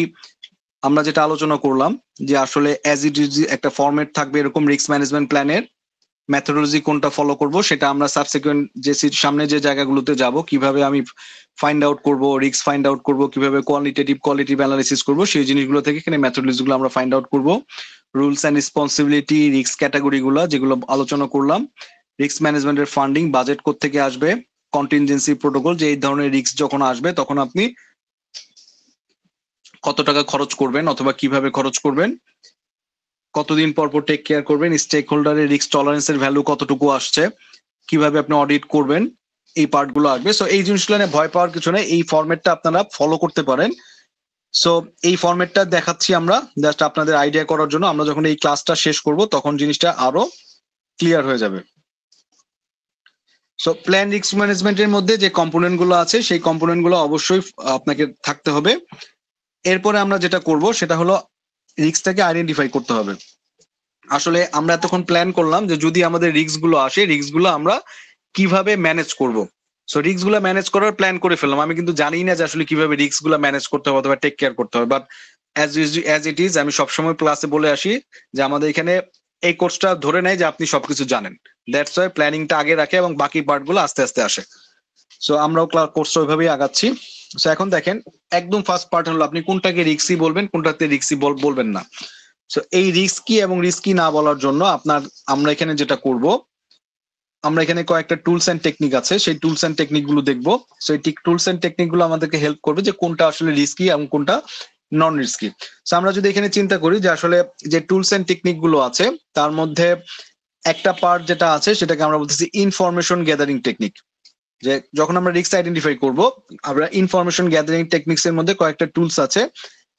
আমরা যেটা আলোচনা করলাম যে আসলে অ্যাজ ইট ইজ একটা ফরম্যাট থাকবে এরকম রিস্ক ম্যানেজমেন্ট প্ল্যানের। মেথোডোলজি কোনটা ফলো করব সেটা আমরা সাবসিকুয়েন্ট যে সামনে যে জায়গাগুলোতে যাব, কিভাবে আমি ফাইন্ড আউট করব, রিস্ক ফাইন্ড আউট করব, কিভাবে কোয়ালিটিভ অ্যানালিসিস করব, সেই জিনিসগুলো থেকে এখানে মেথোডোলজি গুলো আমরা ফাইন্ড আউট করব। Rules and responsibility, risk category গুলা যেগুলো আলোচনা করলাম, রিস্ক ম্যানেজমেন্টের ফান্ডিং, বাজেট কোত্থেকে আসবে, কন্টিনজেন্সি প্রোটোকল, যে এই ধরনের রিস্ক যখন আসবে তখন আপনি কত টাকা খরচ করবেন অথবা কিভাবে খরচ করবেন, কতদিন পর পর টেক কেয়ার করবেন, স্টেক হোল্ডারের রিস্ক টলারেন্সের ভ্যালু কতটুকু আসছে, কিভাবে আপনি অডিট করবেন, এই পার্টগুলো আসবে। সো এই জিনিসগুলো নিয়ে ভয় পাওয়ার কিছু নেই, এই ফরম্যাটটা আপনারা ফলো করতে পারেন। সো এই ফরম্যাটটা দেখাচ্ছি আমরা জাস্ট আপনাদের আইডিয়া করার জন্য। আমরা যখন এই ক্লাসটা শেষ করব তখন জিনিসটা আরো ক্লিয়ার হয়ে যাবে। সো প্ল্যান রিস্ক ম্যানেজমেন্টের মধ্যে যে কম্পোনেন্ট গুলো আছে সেই কম্পোনেন্ট গুলো অবশ্যই আপনাকে থাকতে হবে। এরপরে আমরা যেটা করব সেটা হলো রিস্কটাকে আইডেন্টিফাই করতে হবে। আসলে আমরা এতক্ষণ প্ল্যান করলাম যে যদি আমাদের রিস্ক গুলো আসে, রিস্ক গুলো আমরা কিভাবে ম্যানেজ করব। সো রিস্ক গুলো ম্যানেজ করার প্ল্যান করে ফেললাম, আমি কিন্তু জানি না যে আসলে কিভাবে রিস্ক গুলো ম্যানেজ করতে হবে অথবা টেক কেয়ার করতে হবে। বাট অ্যাজ ইট ইজ আমি সবসময় ক্লাসে বলে আসি যে আমাদের এখানে এই কোর্সটা ধরে নেয় যে আপনি সবকিছু জানেন, দ্যাটস ওয়াই প্ল্যানিংটা আগে রাখে এবং বাকি পার্ট গুলো আস্তে আস্তে আসে। সো আমরাও কোর্সটা ওইভাবেই আগাচ্ছি। সো এখন দেখেন একদম ফার্স্ট পার্ট হলো আপনি কোনটাকে রিস্কি বলবেন, কোনটাতে রিস্কি বলবেন না। সো এই রিস্কি এবং রিস্কি না বলার জন্য আমরা এখানে যেটা করব, আমরা এখানে কয়েকটা টুলস এন্ড টেকনিক আছে, সেই টুলস এন্ড টেকনিক গুলো দেখবো। সো এই টুলস এন্ড টেকনিক গুলো আমাদেরকে হেল্প করবে যে কোনটা আসলে রিস্কি এবং কোনটা নন রিস্কি। সো আমরা যদি এখানে চিন্তা করি যে আসলে যে টুলস এন্ড টেকনিক গুলো আছে তার মধ্যে একটা পার্ট যেটা আছে সেটাকে আমরা বলতেছি ইনফরমেশন গ্যাদারিং টেকনিক। যে যখন আমরা রিস্ক আইডেন্টিফাই করব, আমরা ইনফরমেশন গ্যাদারিং টেকনিক্স এর মধ্যে কয়েকটা টুলস আছে,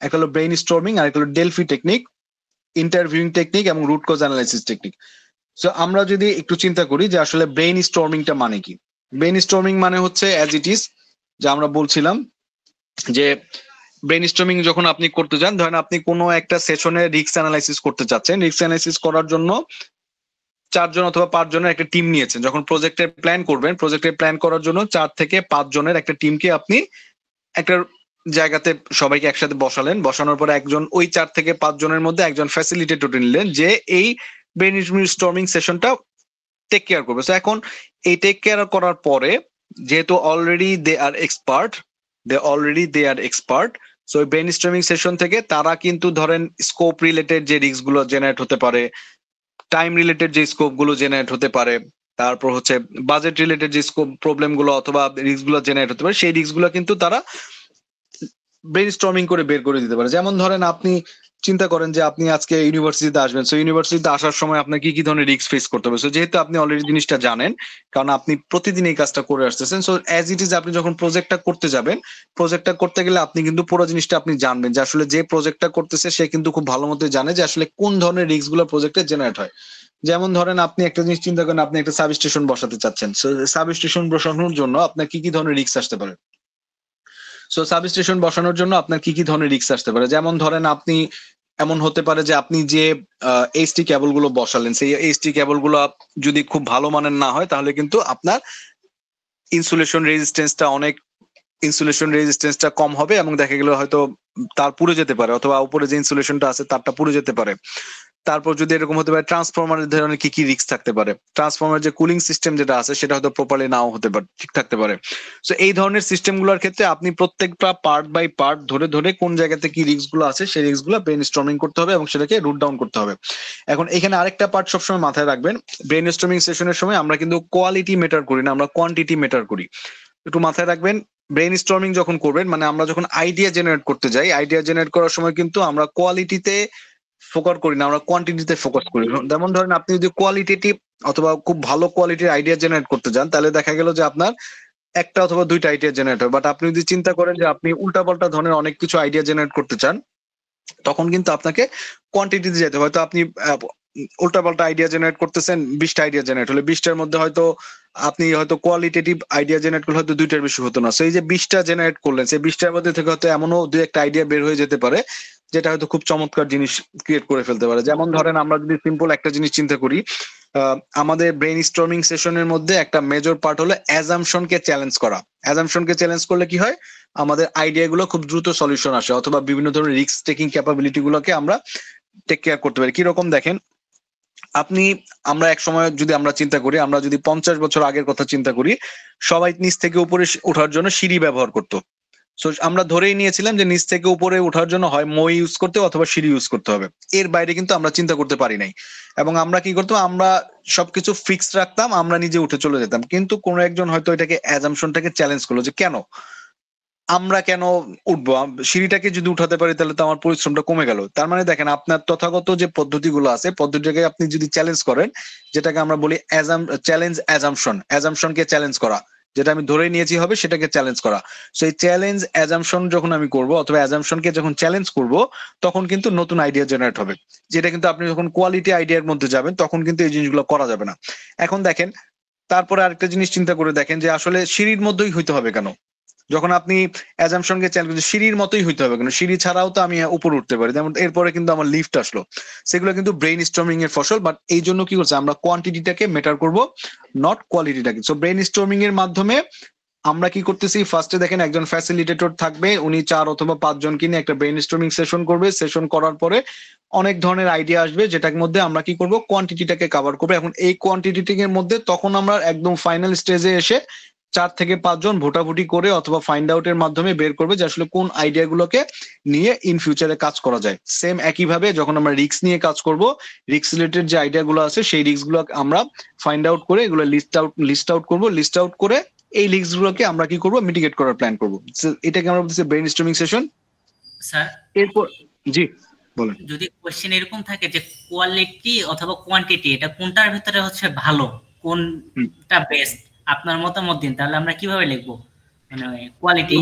একটা হলো ব্রেইন স্টর্মিং, আর একটা হলো ডেলফি টেকনিক, ইন্টারভিউইং টেকনিক এবং root cause analysis technique. So আমরা যদি একটু চিন্তা করি যে আসলে ব্রেইন স্টর্মিংটা মানে কি। ব্রেইন স্টর্মিং মানে হচ্ছে অ্যাজ ইট ইজ যে আমরা বলছিলাম যে ব্রেইন স্টর্মিং যখন আপনি করতে যান, ধরেন আপনি কোনো একটা সেশনে রিস্ক অ্যানালাইসিস করতে চাচ্ছেন, রিস্ক অ্যানালাইসিস করার জন্য 4 জন অথবা 5 জনের একটা টিম নিয়েছেন। যখন প্রজেক্টের প্ল্যান করবেন, প্রজেক্টের প্ল্যান করার জন্য 4 থেকে 5 জনের একটা টিমকে আপনি একটা জায়গাতে সবাইকে একসাথে বসালেন, বসানোর পরে একজন ওই 4 থেকে 5 জনের মধ্যে একজন ফ্যাসিলিটেটর নিলেন যে এই ব্রেইন স্টর্মিং সেশনটা টেক কেয়ার করবে। সো এখন এই টেক কেয়ার করার পরে যেহেতু already they are expert, so brain storming session থেকে তারা কিন্তু ধরেন স্কোপ রিলেটেড যে রিস্ক গুলো জেনারেট হতে পারে, টাইম রিলেটেড যে স্কোপ গুলো জেনারেট হতে পারে, তারপর হচ্ছে বাজেট রিলেটেড যে স্কোপ প্রবলেম গুলো অথবা রিস্ক গুলো জেনারেট হতে পারে, সেই রিস্ক গুলো কিন্তু তারা ব্রেইন স্টর্মিং করে বের করে দিতে পারে। যেমন ধরেন আপনি চিন্তা করেন যে আপনি আজকে ইউনিভার্সিটিতে আসবেন, সো ইউনিভার্সিটিতে আসার সময় আপনার কি কি ধরনের রিস্ক ফেস করতে হবে। সো যেহেতু আপনি অলরেডি জিনিসটা জানেন, কারণ আপনি প্রতিদিন এই কাজটা করে আসতেছেন, সো অ্যাজ ইট ইজ আপনি যখন প্রজেক্টটা করতে যাবেন, প্রজেক্টটা করতে গেলে আপনি কিন্তু পুরো জিনিসটা আপনি জানবেন যে আসলে যে প্রজেক্টটা করতেছে সে কিন্তু খুব ভালো মতো জানে যে আসলে কোন ধরনের রিস্ক গুলো প্রজেক্টে জেনারেট হয়। যেমন ধরেন আপনি একটা জিনিস চিন্তা করেন, আপনি একটা সাব স্টেশন বসাতে চাচ্ছেন, সো সাব স্টেশন বসানোর জন্য আপনার কি কি ধরনের রিস্ক আসতে পারে। সো সাব স্টেশন বসানোর জন্য আপনার কি কি ধরনের রিস্ক আসতে পারে, যেমন ধরেন আপনি এমন হতে পারে যে আপনি যে এইচটি কেবল গুলো বসালেন, সেই এইচটি কেবল গুলো যদি খুব ভালো মানের না হয় তাহলে কিন্তু আপনার ইনসুলেশন রেজিস্ট্যান্সটা কম হবে এবং দেখা গেল হয়তো তার পুড়ে যেতে পারে, অথবা উপরে যে ইনসুলেশনটা আছে তারটা পুড়ে যেতে পারে। তারপর যদি এরকম হতে পারে ট্রান্সফরমারের ধরনের কি কি রিস্ক থাকতে পারে, ট্রান্সফরমার যে কুলিং সিস্টেম যেটা আছে সেটা হয়তো প্রপারলি নাও হতে পারে, ঠিক থাকতে পারে। সো এই ধরনের সিস্টেম গুলোর ক্ষেত্রে আপনি প্রত্যেকটা পার্ট বাই পার্ট ধরে ধরে কোন জায়গাতে কি রিস্ক গুলো আছে সেই রিস্ক গুলো ব্রেন স্টর্মিং করতে হবে এবং সেটাকে রুট ডাউন করতে হবে। এখন এখানে আরেকটা পার্ট সবসময় মাথায় রাখবেন, ব্রেন স্টর্মিং সেশনের সময় আমরা কিন্তু কোয়ালিটি মেটার করি না, আমরা কোয়ান্টিটি মেটার করি। একটু মাথায় রাখবেন, ব্রেন স্টর্মিং যখন করবেন মানে আমরা যখন আইডিয়া জেনারেট করতে যাই, আইডিয়া জেনারেট করার সময় কিন্তু আমরা কোয়ালিটিতে ফোকাস করি না, আমরা কোয়ান্টিটিতে ফোকাস করি। যেমন ধরেন আপনি যদি কোয়ালিটেটিভ অথবা খুব ভালো কোয়ালিটির আইডিয়া জেনারেট করতে যান তাহলে দেখা গেল যে আপনার একটা অথবা দুইটা আইডিয়া জেনারেট হয়। বাট আপনি যদি চিন্তা করেন যে আপনি উল্টাপাল্টা ধরনের অনেক কিছু আইডিয়া জেনারেট করতে চান, তখন কিন্তু আপনাকে কোয়ান্টিটিতে যেতে হবে। হয়তো আপনি উল্টাপাল্টা আইডিয়া জেনারেট করতেছেন, 20টা আইডিয়া জেনারেট হলে 20টার মধ্যে হয়তো আপনি হয়তো কোয়ালিটেটিভ আইডিয়া জেনারেট করলে হয়তো 2টার বেশি হতো না। সেই যে 20টা জেনারেট করলেন, সেই 20টার মধ্যে থেকে হয়তো এমনও দুই একটা আইডিয়া বের হয়ে যেতে পারে যেটা হয়তো খুব চমৎকার জিনিস ক্রিয়েট করে ফেলতে পারে। যেমন ধরেন আমরা যদি সিম্পল একটা জিনিস চিন্তা করি, আমাদের ব্রেইন স্টর্মিং সেশনের মধ্যে একটা মেজর পার্ট হলো অ্যাজাম্পশনকে চ্যালেঞ্জ করা। অ্যাজাম্পশনকে চ্যালেঞ্জ করলে কি হয়, আমাদের আইডিয়া গুলো খুব দ্রুত সলিউশন আসে অথবা বিভিন্ন ধরনের রিস্ক টেকিং ক্যাপাবিলিটি গুলোকে আমরা টেক কেয়ার করতে পারি। কিরকম দেখেন, আমরা এক সময় যদি আমরা চিন্তা করি, আমরা যদি 50 বছর আগের কথা চিন্তা করি, সবাই নিচ থেকে উপরে ওঠার জন্য সিঁড়ি ব্যবহার করতো। সো আমরা ধরেই নিয়েছিলাম যে নিচ থেকে উপরে ওঠার জন্য হয় মই ইউজ করতে অথবা সিঁড়ি ইউজ করতে হবে, এর বাইরে কিন্তু আমরা চিন্তা করতে পারি নাই। এবং আমরা কি করতাম, আমরা সবকিছু ফিক্স রাখতাম, আমরা নিজে উঠে চলে যেতাম। কিন্তু কোনো একজন হয়তো এটাকে অ্যাজাম্পশনটাকে চ্যালেঞ্জ করলো যে কেন আমরা কেন উঠবো, সিঁড়িটাকে যদি উঠাতে পারি তাহলে তো আমার পরিশ্রমটা কমে গেল। তার মানে দেখেন আপনার তথাগত যে পদ্ধতিগুলো আছে পদ্ধতিটাকে আপনি যদি চ্যালেঞ্জ করেন, যেটাকে আমরা বলি চ্যালেঞ্জ অ্যাজাম্পশনকে চ্যালেঞ্জ করা, যেটা আমি ধরে নিয়েছি হবে সেটাকে চ্যালেঞ্জ করা। সো এই চ্যালেঞ্জ অ্যাজাম্পশন যখন আমি করব অথবা অ্যাজাম্পশনকে যখন চ্যালেঞ্জ করব তখন কিন্তু নতুন আইডিয়া জেনারেট হবে, যেটা কিন্তু আপনি যখন কোয়ালিটি আইডিয়ার মধ্যে যাবেন তখন কিন্তু এই জিনিসগুলো করা যাবে না। এখন দেখেন তারপরে আরেকটা জিনিস চিন্তা করে দেখেন যে আসলে সিঁড়ির মধ্যেই হইতে হবে কেন, যখন আপনি অ্যাজাম্পশনকে চ্যালেঞ্জ করছেন সিঁড়ির মতোই হইতে হবে কেন, সিঁড়ি ছাড়াও তো আমি উপরে উঠতে পারি। যেমন এরপরে কিন্তু আমার লিফট আসলো, সেগুলো কিন্তু ব্রেইন স্টর্মিং এর ফসল, বাট এই জন্য কি করছে আমরা কোয়ান্টিটিটাকে মেটার করব, নট কোয়ালিটিটাকে। সো ব্রেইন স্টর্মিং এর মাধ্যমে আমরা কি করতেছি, ফার্স্টে দেখেন একজন ফ্যাসিলিটেটর থাকবে, উনি 4 অথবা 5 জনকে নিয়ে একটা ব্রেইন স্টর্মিং সেশন করবে। সেশন করার পরে অনেক ধরনের আইডিয়া আসবে, যেটার মধ্যে আমরা কি করব কোয়ান্টিটিটাকে কভার করবো। এখন এই কোয়ান্টিটির মধ্যে তখন আমরা একদম ফাইনাল স্টেজে এসে 4 থেকে 5 জন ভোটাভুটি করে অথবা ফাইন্ড আউট এর মাধ্যমে বের করবে যে আসলে কোন আইডিয়া গুলোকে নিয়ে ইন ফিউচারে কাজ করা যায়। সেম একইভাবে যখন আমরা রিস্ক নিয়ে কাজ করব, রিস্ক রিলেটেড যে আইডিয়া গুলো আছে সেই রিস্ক গুলো আমরা ফাইন্ড আউট করে এগুলো লিস্ট আউট করব, লিস্ট আউট করে এই লিস্ট গুলোকে আমরা কি করব মিটিগেট করার প্ল্যান করব। এটাকে আমরা বলতেছি ব্রেইন স্টর্মিং সেশন। স্যার এরপর জি বলেন। যদি কোশ্চেন এরকম থাকে যে কোয়ালিটি অথবা কোয়ান্টিটি এটা কোনটার ভিতরে হচ্ছে ভালো, কোনটা বেস্ট, আপনার মতামত দিন, তাহলে আমরা কিভাবে লিখবো? মানে কোয়ালিটি।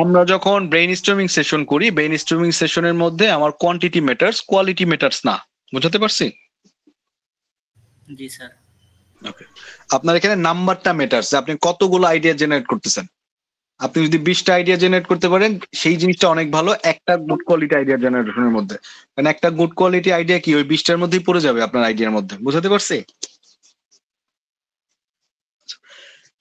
আমরা যখন ব্রেইন স্টর্মিং সেশন করি, ব্রেইন স্টর্মিং সেশনের মধ্যে আমার কোয়ান্টিটি ম্যাটার্স, কোয়ালিটি ম্যাটার্স না। বুঝতে পারছি? জি স্যার। ওকে, আপনার এখানে নাম্বারটা ম্যাটার্স, আপনি কতগুলো আইডিয়া জেনারেট করতেছেন। আপনি যদি 20টা আইডিয়া জেনারেট করতে পারেন সেই জিনিসটা অনেক ভালো একটা গুড কোয়ালিটি আইডিয়া জেনারেশনের মধ্যে, কারণ একটা গুড কোয়ালিটি আইডিয়া কি ওই 20টার মধ্যেই পড়ে যাবে আপনার আইডিয়ার মধ্যে। বুঝতে পারছি?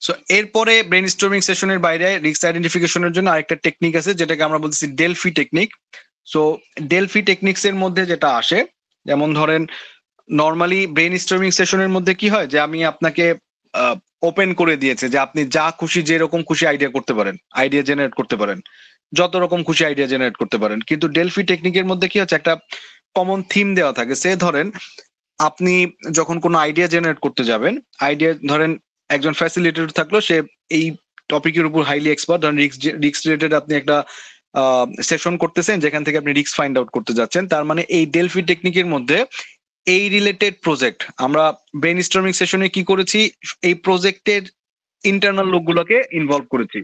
সো এরপরে ব্রেইন স্টর্মিং সেশনের বাইরে রিস্ক আইডেন্টিফিকেশনের জন্য আরেকটা টেকনিক আছে যেটাকে আমরা বলতেছি Delphi technique. So Delphi techniques এর মধ্যে যেটা আসে, যেমন ধরেন নর্মালি ব্রেইন স্টর্মিং সেশনের মধ্যে কি হয় যে আমি আপনাকে ওপেন করে দিয়েছে যে আপনি যা খুশি যেরকম খুশি আইডিয়া করতে পারেন, আইডিয়া জেনারেট করতে পারেন, যত রকম খুশি আইডিয়া জেনারেট করতে পারেন। কিন্তু ডেলফি টেকনিকের মধ্যে কি হচ্ছে একটা কমন থিম দেওয়া থাকে। সে ধরেন আপনি যখন কোনো আইডিয়া জেনারেট করতে যাবেন, আইডিয়া ধরেন একজন ফ্যাসিলিটেটর থাকলো, সে এই টপিকের উপর হাইলি এক্সপার্ট, ধরেন রিস্ক রিলেটেড আপনি একটা সেশন করতেছেন যেখান থেকে আপনি রিস্ক ফাইন্ড আউট করতে যাচ্ছেন। তার মানে এই ডেলফি টেকনিকের মধ্যে এই রিলেটেড প্রজেক্ট আমরা ব্রেইন স্টর্মিং সেশনে কি করেছি, এই প্রজেক্টের ইন্টারনাল লোকগুলোকে ইনভলভ করেছি।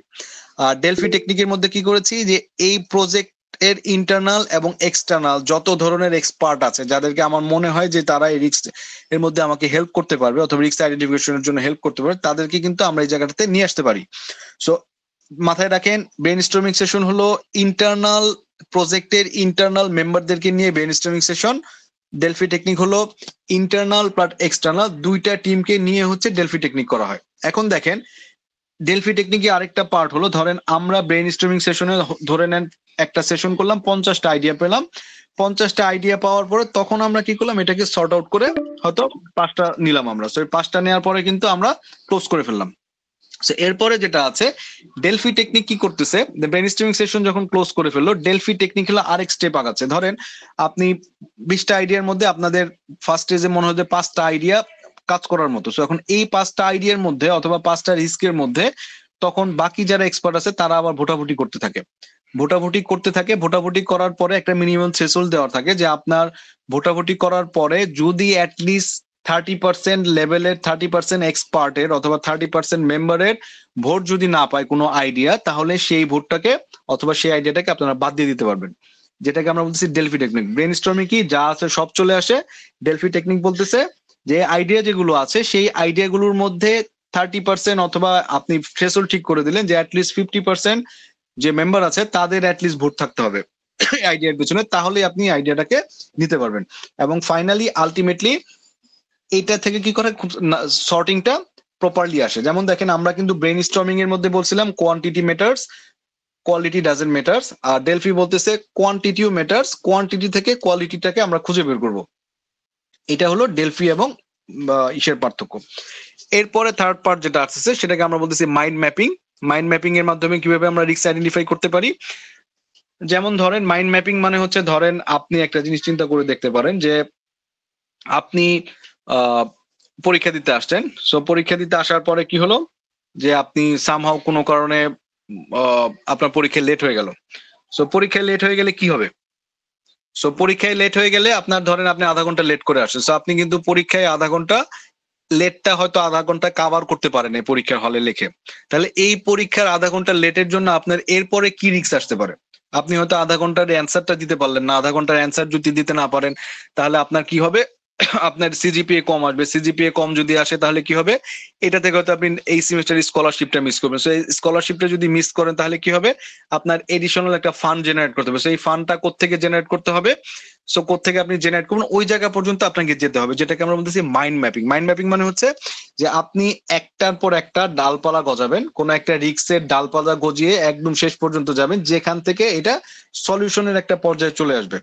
আর ডেলফি টেকনিকের মধ্যে কি করেছি যে এই প্রজেক্ট এর ইন্টারনাল এবং এক্সটার্নাল যত ধরনের এক্সপার্ট আছে যাদেরকে আমার মনে হয় যে তারা এই রিস্ক এর মধ্যে আমাকে হেল্প করতে পারবে অথবা রিস্ক আইডেন্টিফিকেশনের জন্য হেল্প করতে পারবে, তাদেরকে কিন্তু আমরা এই জায়গাটাতে নিয়ে আসতে পারি। সো মাথায় রাখেন ব্রেইন স্টর্মিং সেশন হলো ইন্টারনাল প্রজেক্টের ইন্টারনাল মেম্বারদেরকে নিয়ে brain storming session. Delphi technique হলো ইন্টারনাল প্লাস এক্সটার্নাল দুইটা টিমকে নিয়ে হচ্ছে ডেলফি টেকনিক করা হয়। এখন দেখেন ডেলফি টেকনিকে আরেকটা পার্ট হলো, ধরেন আমরা ব্রেইন স্টর্মিং সেশনে ধরে নেন একটা সেশন করলাম, 50টা আইডিয়া পেলাম। 50টা আইডিয়া পাওয়ার পরে তখন আমরা কি করলাম, এটাকে সর্ট আউট করে হয়তো 5টা নিলাম আমরা। সো 5টা নেওয়ার পরে কিন্তু আমরা ক্লোজ করে ফেললাম। এরপরে যেটা আছে ডেলফি টেকনিক কি করতেছে, ব্রেইন স্টর্মিং সেশন যখন ক্লোজ করে ফেললো, ডেলফি টেকনিক হলো আরেক স্টেপ আগাচ্ছে। ধরেন আপনি 20টা আইডিয়ার মধ্যে আপনাদের ফার্স্ট স্টেজে মনে হয় 5টা আইডিয়া কাজ করার মতো। সো এখন এই 5টা আইডিয়ার মধ্যে অথবা 5টা রিস্কের মধ্যে তখন বাকি যারা এক্সপার্ট আছে তারা আবার ভোটাভুটি করতে থাকে, ভোটাভুটি করার পরে একটা মিনিমাম থ্রেশহোল্ড দেওয়া থাকে যে আপনার ভোটাভুটি করার পরে যদি অ্যাটলিস্ট 30% লেভেলের 30% এক্সপার্টের অথবা 30% মেম্বারের ভোট যদি না পায় কোনো আইডিয়া, তাহলে সেই ভোটটাকে অথবা সেই আইডিয়াটাকে আপনারা বাদ দিয়ে দিতে পারবেন, যেটাকে আমরা বলতেছি ডেলফি টেকনিক। ব্রেইন স্টর্মিং কি যা আছে সব চলে আসে, ডেলফি টেকনিক বলতেছে যে আইডিয়া যেগুলো আছে সেই আইডিয়াগুলোর মধ্যে 30% অথবা আপনি থ্রেশহোল্ড ঠিক করে দিলেন যে অ্যাটলিস্ট 50% যে মেম্বার আছে তাদের অ্যাটলিস্ট ভোট থাকতে হবে আইডিয়ার পিছনে, তাহলে আপনি আইডিয়াটাকে নিতে পারবেন। এবং ফাইনালি আলটিমেটলি এটা থেকে কি করে সর্টিংটা প্রপারলি আসে। যেমন দেখেন আমরা কিন্তু ব্রেইন স্টর্মিং এর মধ্যে বলছিলাম quantity matters, quality doesn't matters, আর ডেলফি বলতেছে কোয়ান্টিটিও ম্যাটার্স, কোয়ান্টিটি থেকে কোয়ালিটিটাকে আমরা খুঁজে বের করব। এটা হলো ডেলফি এবং ইসের পার্থক্য। এরপরে থার্ড পার্ট যেটা আসছে সেটাকে আমরা বলতেছি মাইন্ড ম্যাপিং। মাইন্ড ম্যাপিং এর মাধ্যমে কিভাবে আমরা রিস্ক আইডেন্টিফাই করতে পারি। যেমন ধরেন মাইন্ড ম্যাপিং মানে হচ্ছে, ধরেন আপনি একটা জিনিস চিন্তা করে দেখতে পারেন যে আপনি পরীক্ষা দিতে আসছেন। সো পরীক্ষা দিতে আসার পরে কি হলো যে আপনি সামহাও কোনো কারণে আপনার পরীক্ষায় লেট হয়ে গেল। সো পরীক্ষায় লেট হয়ে গেলে কি হবে? সো পরীক্ষায় লেট হয়ে গেলে আপনার ধরেন আপনি আধা ঘন্টা লেট করে আসছেন, সো আপনি কিন্তু পরীক্ষায় আধা ঘন্টা লেটটা হয়তো আধা ঘন্টা কাভার করতে পারেন এই পরীক্ষার হলে লিখে। তাহলে এই পরীক্ষার আধা ঘন্টা লেটের জন্য আপনার এরপরে কি রিস্ক আসতে পারে? আপনি হয়তো আধা ঘন্টার অ্যান্সারটা দিতে পারলেন না, আধা ঘন্টার অ্যান্সার যদি দিতে না পারেন তাহলে আপনার কি হবে? আপনার সিজিপিএ কম আসবে, সিজিপিএ কম যদি আসে তাহলে কি হবে? এটা থেকে হয়তো আপনি এই সেমিস্টার স্কলারশিপটা মিস করবেন। সো এই স্কলারশিপটা যদি মিস করেন তাহলে কি হবে? আপনার এডিশনাল একটা ফান্ড জেনারেট করতে হবে। সেই ফান্ডটা কোত্থেকে জেনারেট করতে হবে? সো কোত্থেকে আপনি জেনারেট করবেন ওই জায়গা পর্যন্ত আপনাকে যেতে হবে, যেটাকে আমরা বলতেছি মাইন্ড ম্যাপিং। মাইন্ড ম্যাপিং মানে হচ্ছে যে আপনি একটার পর একটা ডালপালা গজাবেন, কোন একটা রিক্সের ডালপালা গজিয়ে একদম শেষ পর্যন্ত যাবেন, যেখান থেকে এটা সলিউশনের একটা পর্যায়ে চলে আসবে।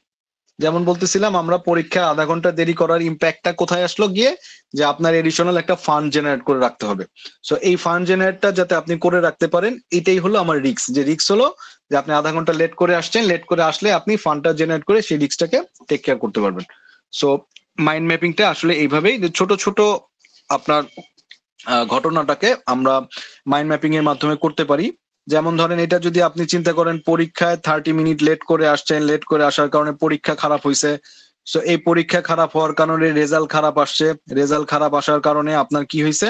যেমন বলতেছিলাম আমরা পরীক্ষা আধা ঘন্টা দেরি করার ইম্প্যাক্টটা কোথায় আসলো গিয়ে, যে আপনার এডিশনাল একটা ফান্ড জেনারেট করে রাখতে হবে। সো এই ফান্ড জেনারেটটা যাতে আপনি করে রাখতে পারেন, এটাই হলো আমার রিস্ক। যে রিস্ক হলো যে আপনি আধা ঘন্টা লেট করে আসছেন, লেট করে আসলে আপনি ফান্ডটা জেনারেট করে সেই রিস্কটাকে টেক কেয়ার করতে পারবেন। সো মাইন্ড ম্যাপিংটা আসলে এইভাবেই, যে ছোট ছোট আপনার ঘটনাটাকে আমরা মাইন্ড ম্যাপিং এর মাধ্যমে করতে পারি। যেমন ধরেন এটা যদি আপনি চিন্তা করেন পরীক্ষায় 30 মিনিট লেট করে আসছেন, লেট করে আসার কারণে পরীক্ষা খারাপ হয়েছে। সো এই পরীক্ষা খারাপ হওয়ার কারণে রেজাল্ট খারাপ আসছে, রেজাল্ট খারাপ আসার কারণে আপনার কি হয়েছে?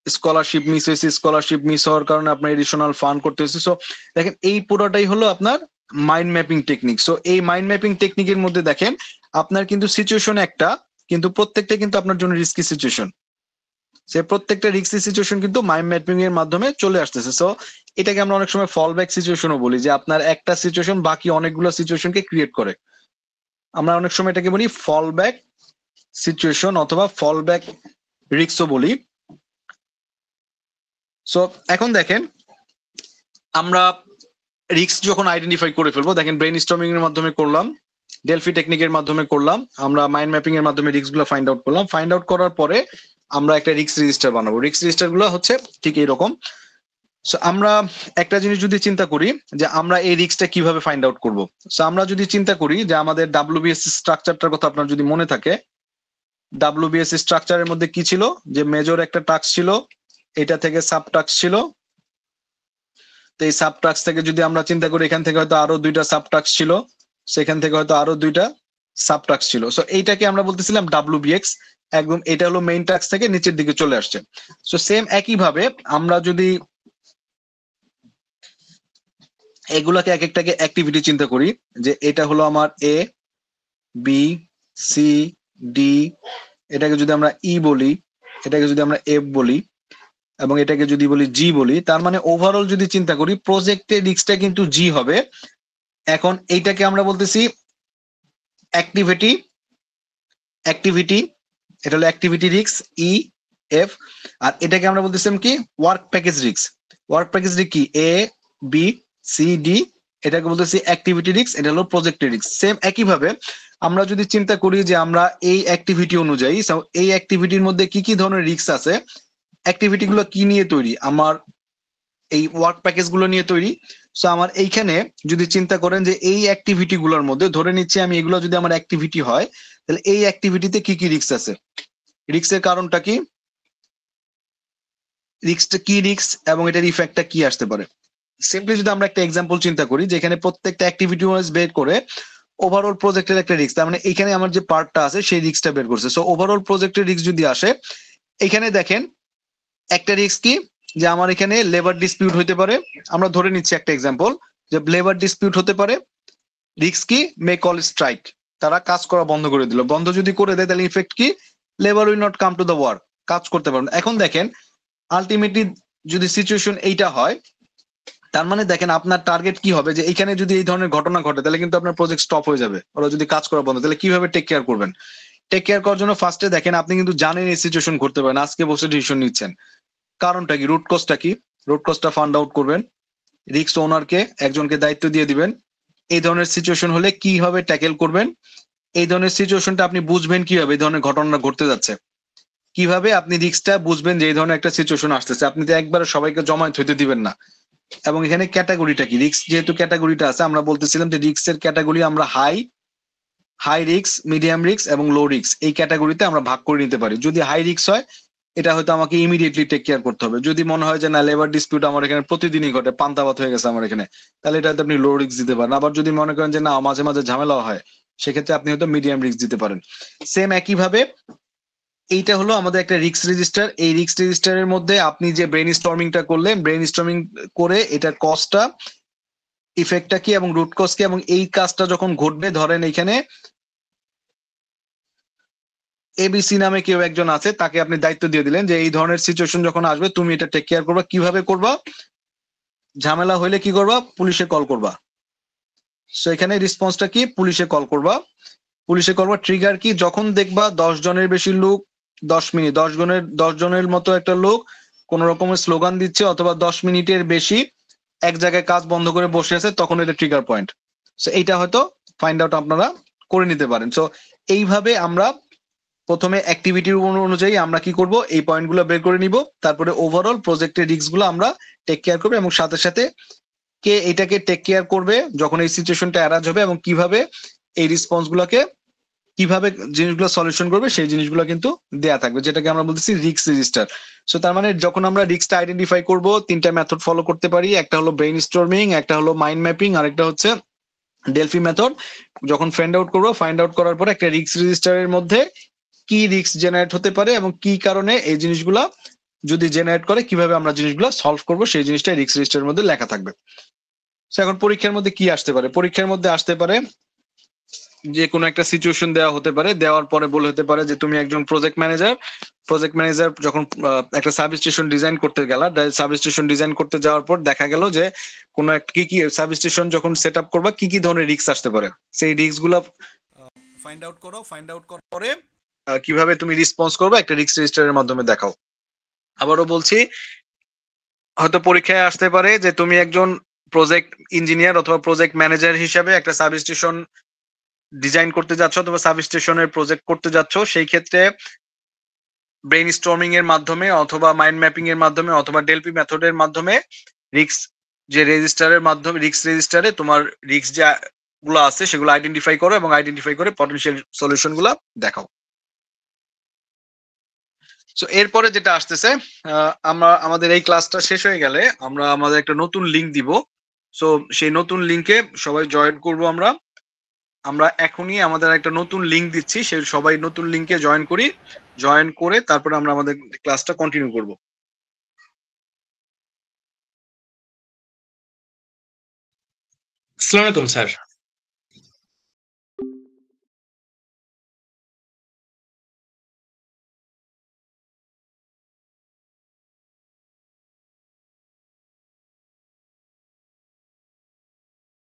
স্কলারশিপ মিস হয়েছে, স্কলারশিপ মিস হওয়ার কারণে আপনার এডিশনাল ফান্ড করতে হয়েছে। সো দেখেন এই পুরোটাই হলো আপনার মাইন্ড ম্যাপিং টেকনিক। সো এই মাইন্ড ম্যাপিং টেকনিকের মধ্যে দেখেন আপনার কিন্তু সিচুয়েশন একটা, কিন্তু প্রত্যেকটা কিন্তু আপনার জন্য রিস্কি সিচুয়েশন। সে প্রত্যেকটা রিস্কি সিচুয়েশন কিন্তু মাইন্ড ম্যাপিং এর মাধ্যমে চলে আসতেছে। সো এটাকে আমরা অনেক সময় ফল ব্যাক সিচুয়েশনও বলি, যে আপনার একটা সিচুয়েশন বাকি অনেকগুলো সিচুয়েশনকে ক্রিয়েট করে। আমরা অনেক সময় এটাকে বলি ফল ব্যাক সিচুয়েশন অথবা ফল ব্যাক রিস্কও বলি। সো এখন দেখেন আমরা রিস্ক যখন আইডেন্টিফাই করে ফেলবো, দেখেন ব্রেন স্টর্মিং এর মাধ্যমে করলাম, ডেলফি টেকনিকের মাধ্যমে করলাম, আমরা মাইন্ড ম্যাপিং এর মাধ্যমে রিস্ক গুলো ফাইন্ড আউট করলাম। ফাইন্ড আউট করার পরে আমরা একটা রিস্ক রেজিস্টার বানাবো। রিস্ক রেজিস্টার গুলো হচ্ছে ঠিক এইরকম। সো আমরা একটা জিনিস যদি চিন্তা করি যে আমরা এই রিস্কটা কিভাবে ফাইন্ড আউট করব, সো আমরা যদি চিন্তা করি যে আমাদের ডাব্লিউবিএসসি স্ট্রাকচারটার কথা আপনার যদি মনে থাকে, ডাব্লিউবিএসসি স্ট্রাকচারের মধ্যে কি ছিল? যে মেজর একটা টাস্ক ছিল, এটা থেকে সাব টাস্ক ছিল। তো এই সাব টাস্ক থেকে যদি আমরা চিন্তা করি এখান থেকে হয়তো আরো দুইটা সাব টাস্ক ছিল, সেখান থেকে হয়তো আরো দুইটা সাব টাস্ক ছিল। সো এইটাকে আমরা বলতেছিলাম ডাব্লিউবিএক্স। একদম এটা হলো মেইন টাস্ক থেকে নিচের দিকে চলে আসছে। সো সেম একই ভাবে আমরা যদি এগুলাকে এক একটাকে অ্যাক্টিভিটি চিন্তা করি, যে এটা হলো আমার এ, বি, সি, ডি, এটাকে যদি আমরা ই বলি, এটাকে যদি আমরা এফ বলি, এবং এটাকে যদি বলি জি বলি, তার মানে ওভারঅল যদি চিন্তা করি প্রজেক্টের রিস্কটা কিন্তু জি হবে। এখন এইটাকে আমরা বলতেছি অ্যাক্টিভিটি, অ্যাক্টিভিটি, এটা হলো অ্যাক্টিভিটি রিস্ক ই এফ। আর এটাকে আমরা বলতেছিলাম কি work package risk. Work package risk কি এ, বি, সি, ডি, এটাকে বলতেছি অ্যাক্টিভিটি রিস্ক, এটা হলো প্রজেক্টের রিস্ক। সেম একইভাবে আমরা যদি চিন্তা করি যে আমরা এই অ্যাক্টিভিটি অনুযায়ী, এই অ্যাক্টিভিটির মধ্যে কি কি ধরনের রিস্ক আছে, অ্যাক্টিভিটি গুলো কি নিয়ে তৈরি, আমার এই ওয়ার্ক প্যাকেজ গুলো নিয়ে তৈরি। সো আমার এইখানে যদি চিন্তা করেন যে এই অ্যাক্টিভিটি গুলোর মধ্যে ধরে নিচ্ছি আমি এগুলো যদি আমার অ্যাক্টিভিটি হয়, তাহলে এই অ্যাক্টিভিটিতে কি কি রিস্ক আছে, রিস্কের কারণটা কি, রিস্কটা কি রিস্ক এবং এটার ইফেক্টটা কি আসতে পারে। সিম্পলি যদি আমরা একটা এক্সাম্পল চিন্তা করি, যেখানে প্রত্যেকটা অ্যাক্টিভিটি ওয়াইজ বের করে ওভারঅল প্রজেক্টের একটা রিস্ক, তার মানে এখানে আমার যে পার্টটা আছে সেই রিস্কটা বের করছে। সো ওভারঅল প্রজেক্টের রিস্ক যদি আসে, এখানে দেখেন একটা রিস্ক কি, যে আমার এখানে লেবার ডিসপিউট হতে পারে। আমরা ধরে নিচ্ছি একটা এক্সাম্পল, যে লেবার ডিসপিউট হতে পারে। রিস্ক কি, মে কল স্ট্রাইক, তারা কাজ করা বন্ধ করে দিল। বন্ধ যদি করে দেয় তাহলে ইফেক্ট কি, labour will not come to the work, কাজ করতে পারবেন। এখন দেখেন আলটিমেটলি যদি সিচুয়েশন এইটা হয়, তার মানে দেখেন আপনার টার্গেট কি হবে, যে এখানে যদি এই ধরনের ঘটনা ঘটে তাহলে কিন্তু আপনার প্রজেক্ট স্টপ হয়ে যাবে। ওরা যদি কাজ করা বন্ধ, তাহলে কিভাবে টেক কেয়ার করবেন? টেক কেয়ার করার জন্য ফার্স্টে দেখেন আপনি কিন্তু জানেন এই সিচুয়েশন ঘটতে পারেন, আজকে বসে ডিসিশন নিচ্ছেন, কারণটা কি, রুট কজটা কি, রুট কজটা ফাইন্ড আউট করবেন, রিস্ক ওনারকে একজনকে দায়িত্ব দিয়ে দিবেন। এই ধরনের সিচুয়েশন হলে কিভাবে ট্যাকেল করবেন, এই ধরনের সিচুয়েশনটা আপনি বুঝবেন কিভাবে, এই ধরনের ঘটনা ঘটতে যাচ্ছে কিভাবে আপনি রিস্কটা বুঝবেন যে এই ধরনের একটা সিচুয়েশন আসতেছে। আপনি তো একবারে সবাইকে জমায়েত হইতে দিবেন না। এবং এখানে ক্যাটাগরিটা কি, রিস্ক যেহেতু ক্যাটাগরিটা আছে, আমরা বলতেছিলাম যে রিস্কের ক্যাটাগরি আমরা হাই রিস্ক, মিডিয়াম রিস্ক এবং লো রিস্ক এই ক্যাটাগরিতে আমরা ভাগ করে নিতে পারি। যদি হাই রিস্ক হয় এটা হয়তো আমাকে ইমিডিয়েটলি টেক কেয়ার করতে হবে। যদি মনে হয় যে না লেবার ডিসপিউট আমার এখানে প্রতিদিনই ঘটে, পান্তাভাত হয়ে গেছে আমার এখানে, তাহলে এটাতে আপনি লো রিস্ক দিতে পারেন। আবার যদি মনে করেন যে না মাঝে মাঝে ঝামেলা হয়, সেক্ষেত্রে আপনি হয়তো মিডিয়াম রিস্ক দিতে পারেন। সেম একইভাবে এইটা হলো আমাদের একটা রিস্ক রেজিস্টার। এই রিস্ক রেজিস্টারের মধ্যে আপনি যে ব্রেন স্টর্মিংটা করলেন, ব্রেন স্টর্মিং করে এটার কস্টটা, ইফেক্টটা কি এবং রুট কজ কি, এবং এই কাজটা যখন ঘটবে, ধরেন এখানে এবিসি নামে কেউ একজন আছে, তাকে আপনি দায়িত্ব দিয়ে দিলেন যে এই ধরনের সিচুয়েশন যখন আসবে তুমি এটা টেক কেয়ার করবা। কিভাবে করবা? ঝামেলা হইলে কি করবা? পুলিশে কল করবা। সো এখানে রেসপন্সটা কি? পুলিশে কল করবা। পুলিশে করবা ট্রিগার কি? যখন দেখবা 10 জনের বেশি লোক 10 মিনিট 10 জনের মতো একটা লোক কোন রকমের স্লোগান দিচ্ছে অথবা 10 মিনিটের বেশি এক জায়গায় কাজ বন্ধ করে বসে আছে, তখন এটা ট্রিগার পয়েন্ট। সো এইটা হয়তো ফাইন্ড আউট আপনারা করে নিতে পারেন। সো এইভাবে আমরা প্রথমে অ্যাক্টিভিটির অনুযায়ী আমরা কি করব, এই পয়েন্টগুলো বের করে নিব, তারপরে ওভারঅল প্রজেক্টের রিস্ক গুলো আমরা টেক কেয়ার করবো, এবং সাথে সাথে কে এটাকে টেক কেয়ার করবে যখন এই সিচুয়েশনটা অ্যারাইজ হবে, এবং কিভাবে এই রেসপন্স গুলোকে, কিভাবে জিনিসগুলো সলিউশন করবে, সেই জিনিসগুলো কিন্তু দেয়া থাকবে, যেটাকে আমরা বলতেছি রিস্ক রেজিস্টার। সো তার মানে যখন আমরা রিস্কটা আইডেন্টিফাই করব, তিনটা মেথড ফলো করতে পারি। একটা হলো ব্রেইন স্টর্মিং, একটা হলো মাইন্ড ম্যাপিং, আর একটা হচ্ছে ডেলফি মেথড। যখন ফাইন্ড আউট করার পর একটা রিস্ক রেজিস্টারের মধ্যে কি রিস্ক জেনারেট হতে পারে এবং কি কারণে এই জিনিসগুলা যদি জেনারেট করে, কিভাবে আমরা জিনিসগুলো সলভ করব, সেই জিনিসটা রিস্ক রেজিস্টারের মধ্যে লেখা থাকবে। এখন পরীক্ষার মধ্যে কি আসতে পারে? পরীক্ষার মধ্যে আসতে পারে যে কোনো একটা সিচুয়েশন দেওয়া হতে পারে, দেওয়ার পরে বলে হতে পারে যে তুমি একজন প্রজেক্ট ম্যানেজার যখন একটা সাবস্টেশন ডিজাইন করতে গেলা, সাবস্টেশন ডিজাইন করতে যাওয়ার পর দেখা গেল যে কোনো একটা কি সাবস্টেশন যখন সেট আপ করবা, কি কি ধরনের রিস্ক আসতে পারে, সেই রিস্ক গুলা ফাইন্ড আউট করো। ফাইন্ড আউট করার পরে কিভাবে তুমি রেসপন্স করবে একটা রিস্ক রেজিস্টারের মাধ্যমে দেখাও। আবারও বলছি, হয়তো পরীক্ষায় আসতে পারে যে তুমি একজন প্রজেক্ট ইঞ্জিনিয়ার অথবা প্রজেক্ট ম্যানেজার হিসাবে একটা সাবস্টেশন ডিজাইন করতে যাচ্ছ অথবা সাবস্টেশনের প্রজেক্ট করতে যাচ্ছ। সেই ক্ষেত্রে ব্রেইন স্টর্মিং এর মাধ্যমে অথবা মাইন্ড ম্যাপিং এর মাধ্যমে অথবা ডেলপি মেথডের মাধ্যমে রিস্ক যে রেজিস্টারের মাধ্যমে রিস্ক রেজিস্টারে তোমার রিস্ক যে গুলো আছে সেগুলো আইডেন্টিফাই করো, এবং আইডেন্টিফাই করে পটেনশিয়াল সলিউশন গুলো দেখাও। সো এরপরে যেটা আসতেছে, আমরা আমাদের এই ক্লাসটা শেষ হয়ে গেলে আমরা আমাদের একটা নতুন লিংক দিব। সো সেই নতুন লিংকে সবাই জয়েন করব। আমরা এখনই আমাদের একটা নতুন লিংক দিচ্ছি, সেই সবাই নতুন লিংকে জয়েন করি। জয়েন করে তারপরে আমরা আমাদের ক্লাসটা কন্টিনিউ করব। আসসালামু আলাইকুম স্যার।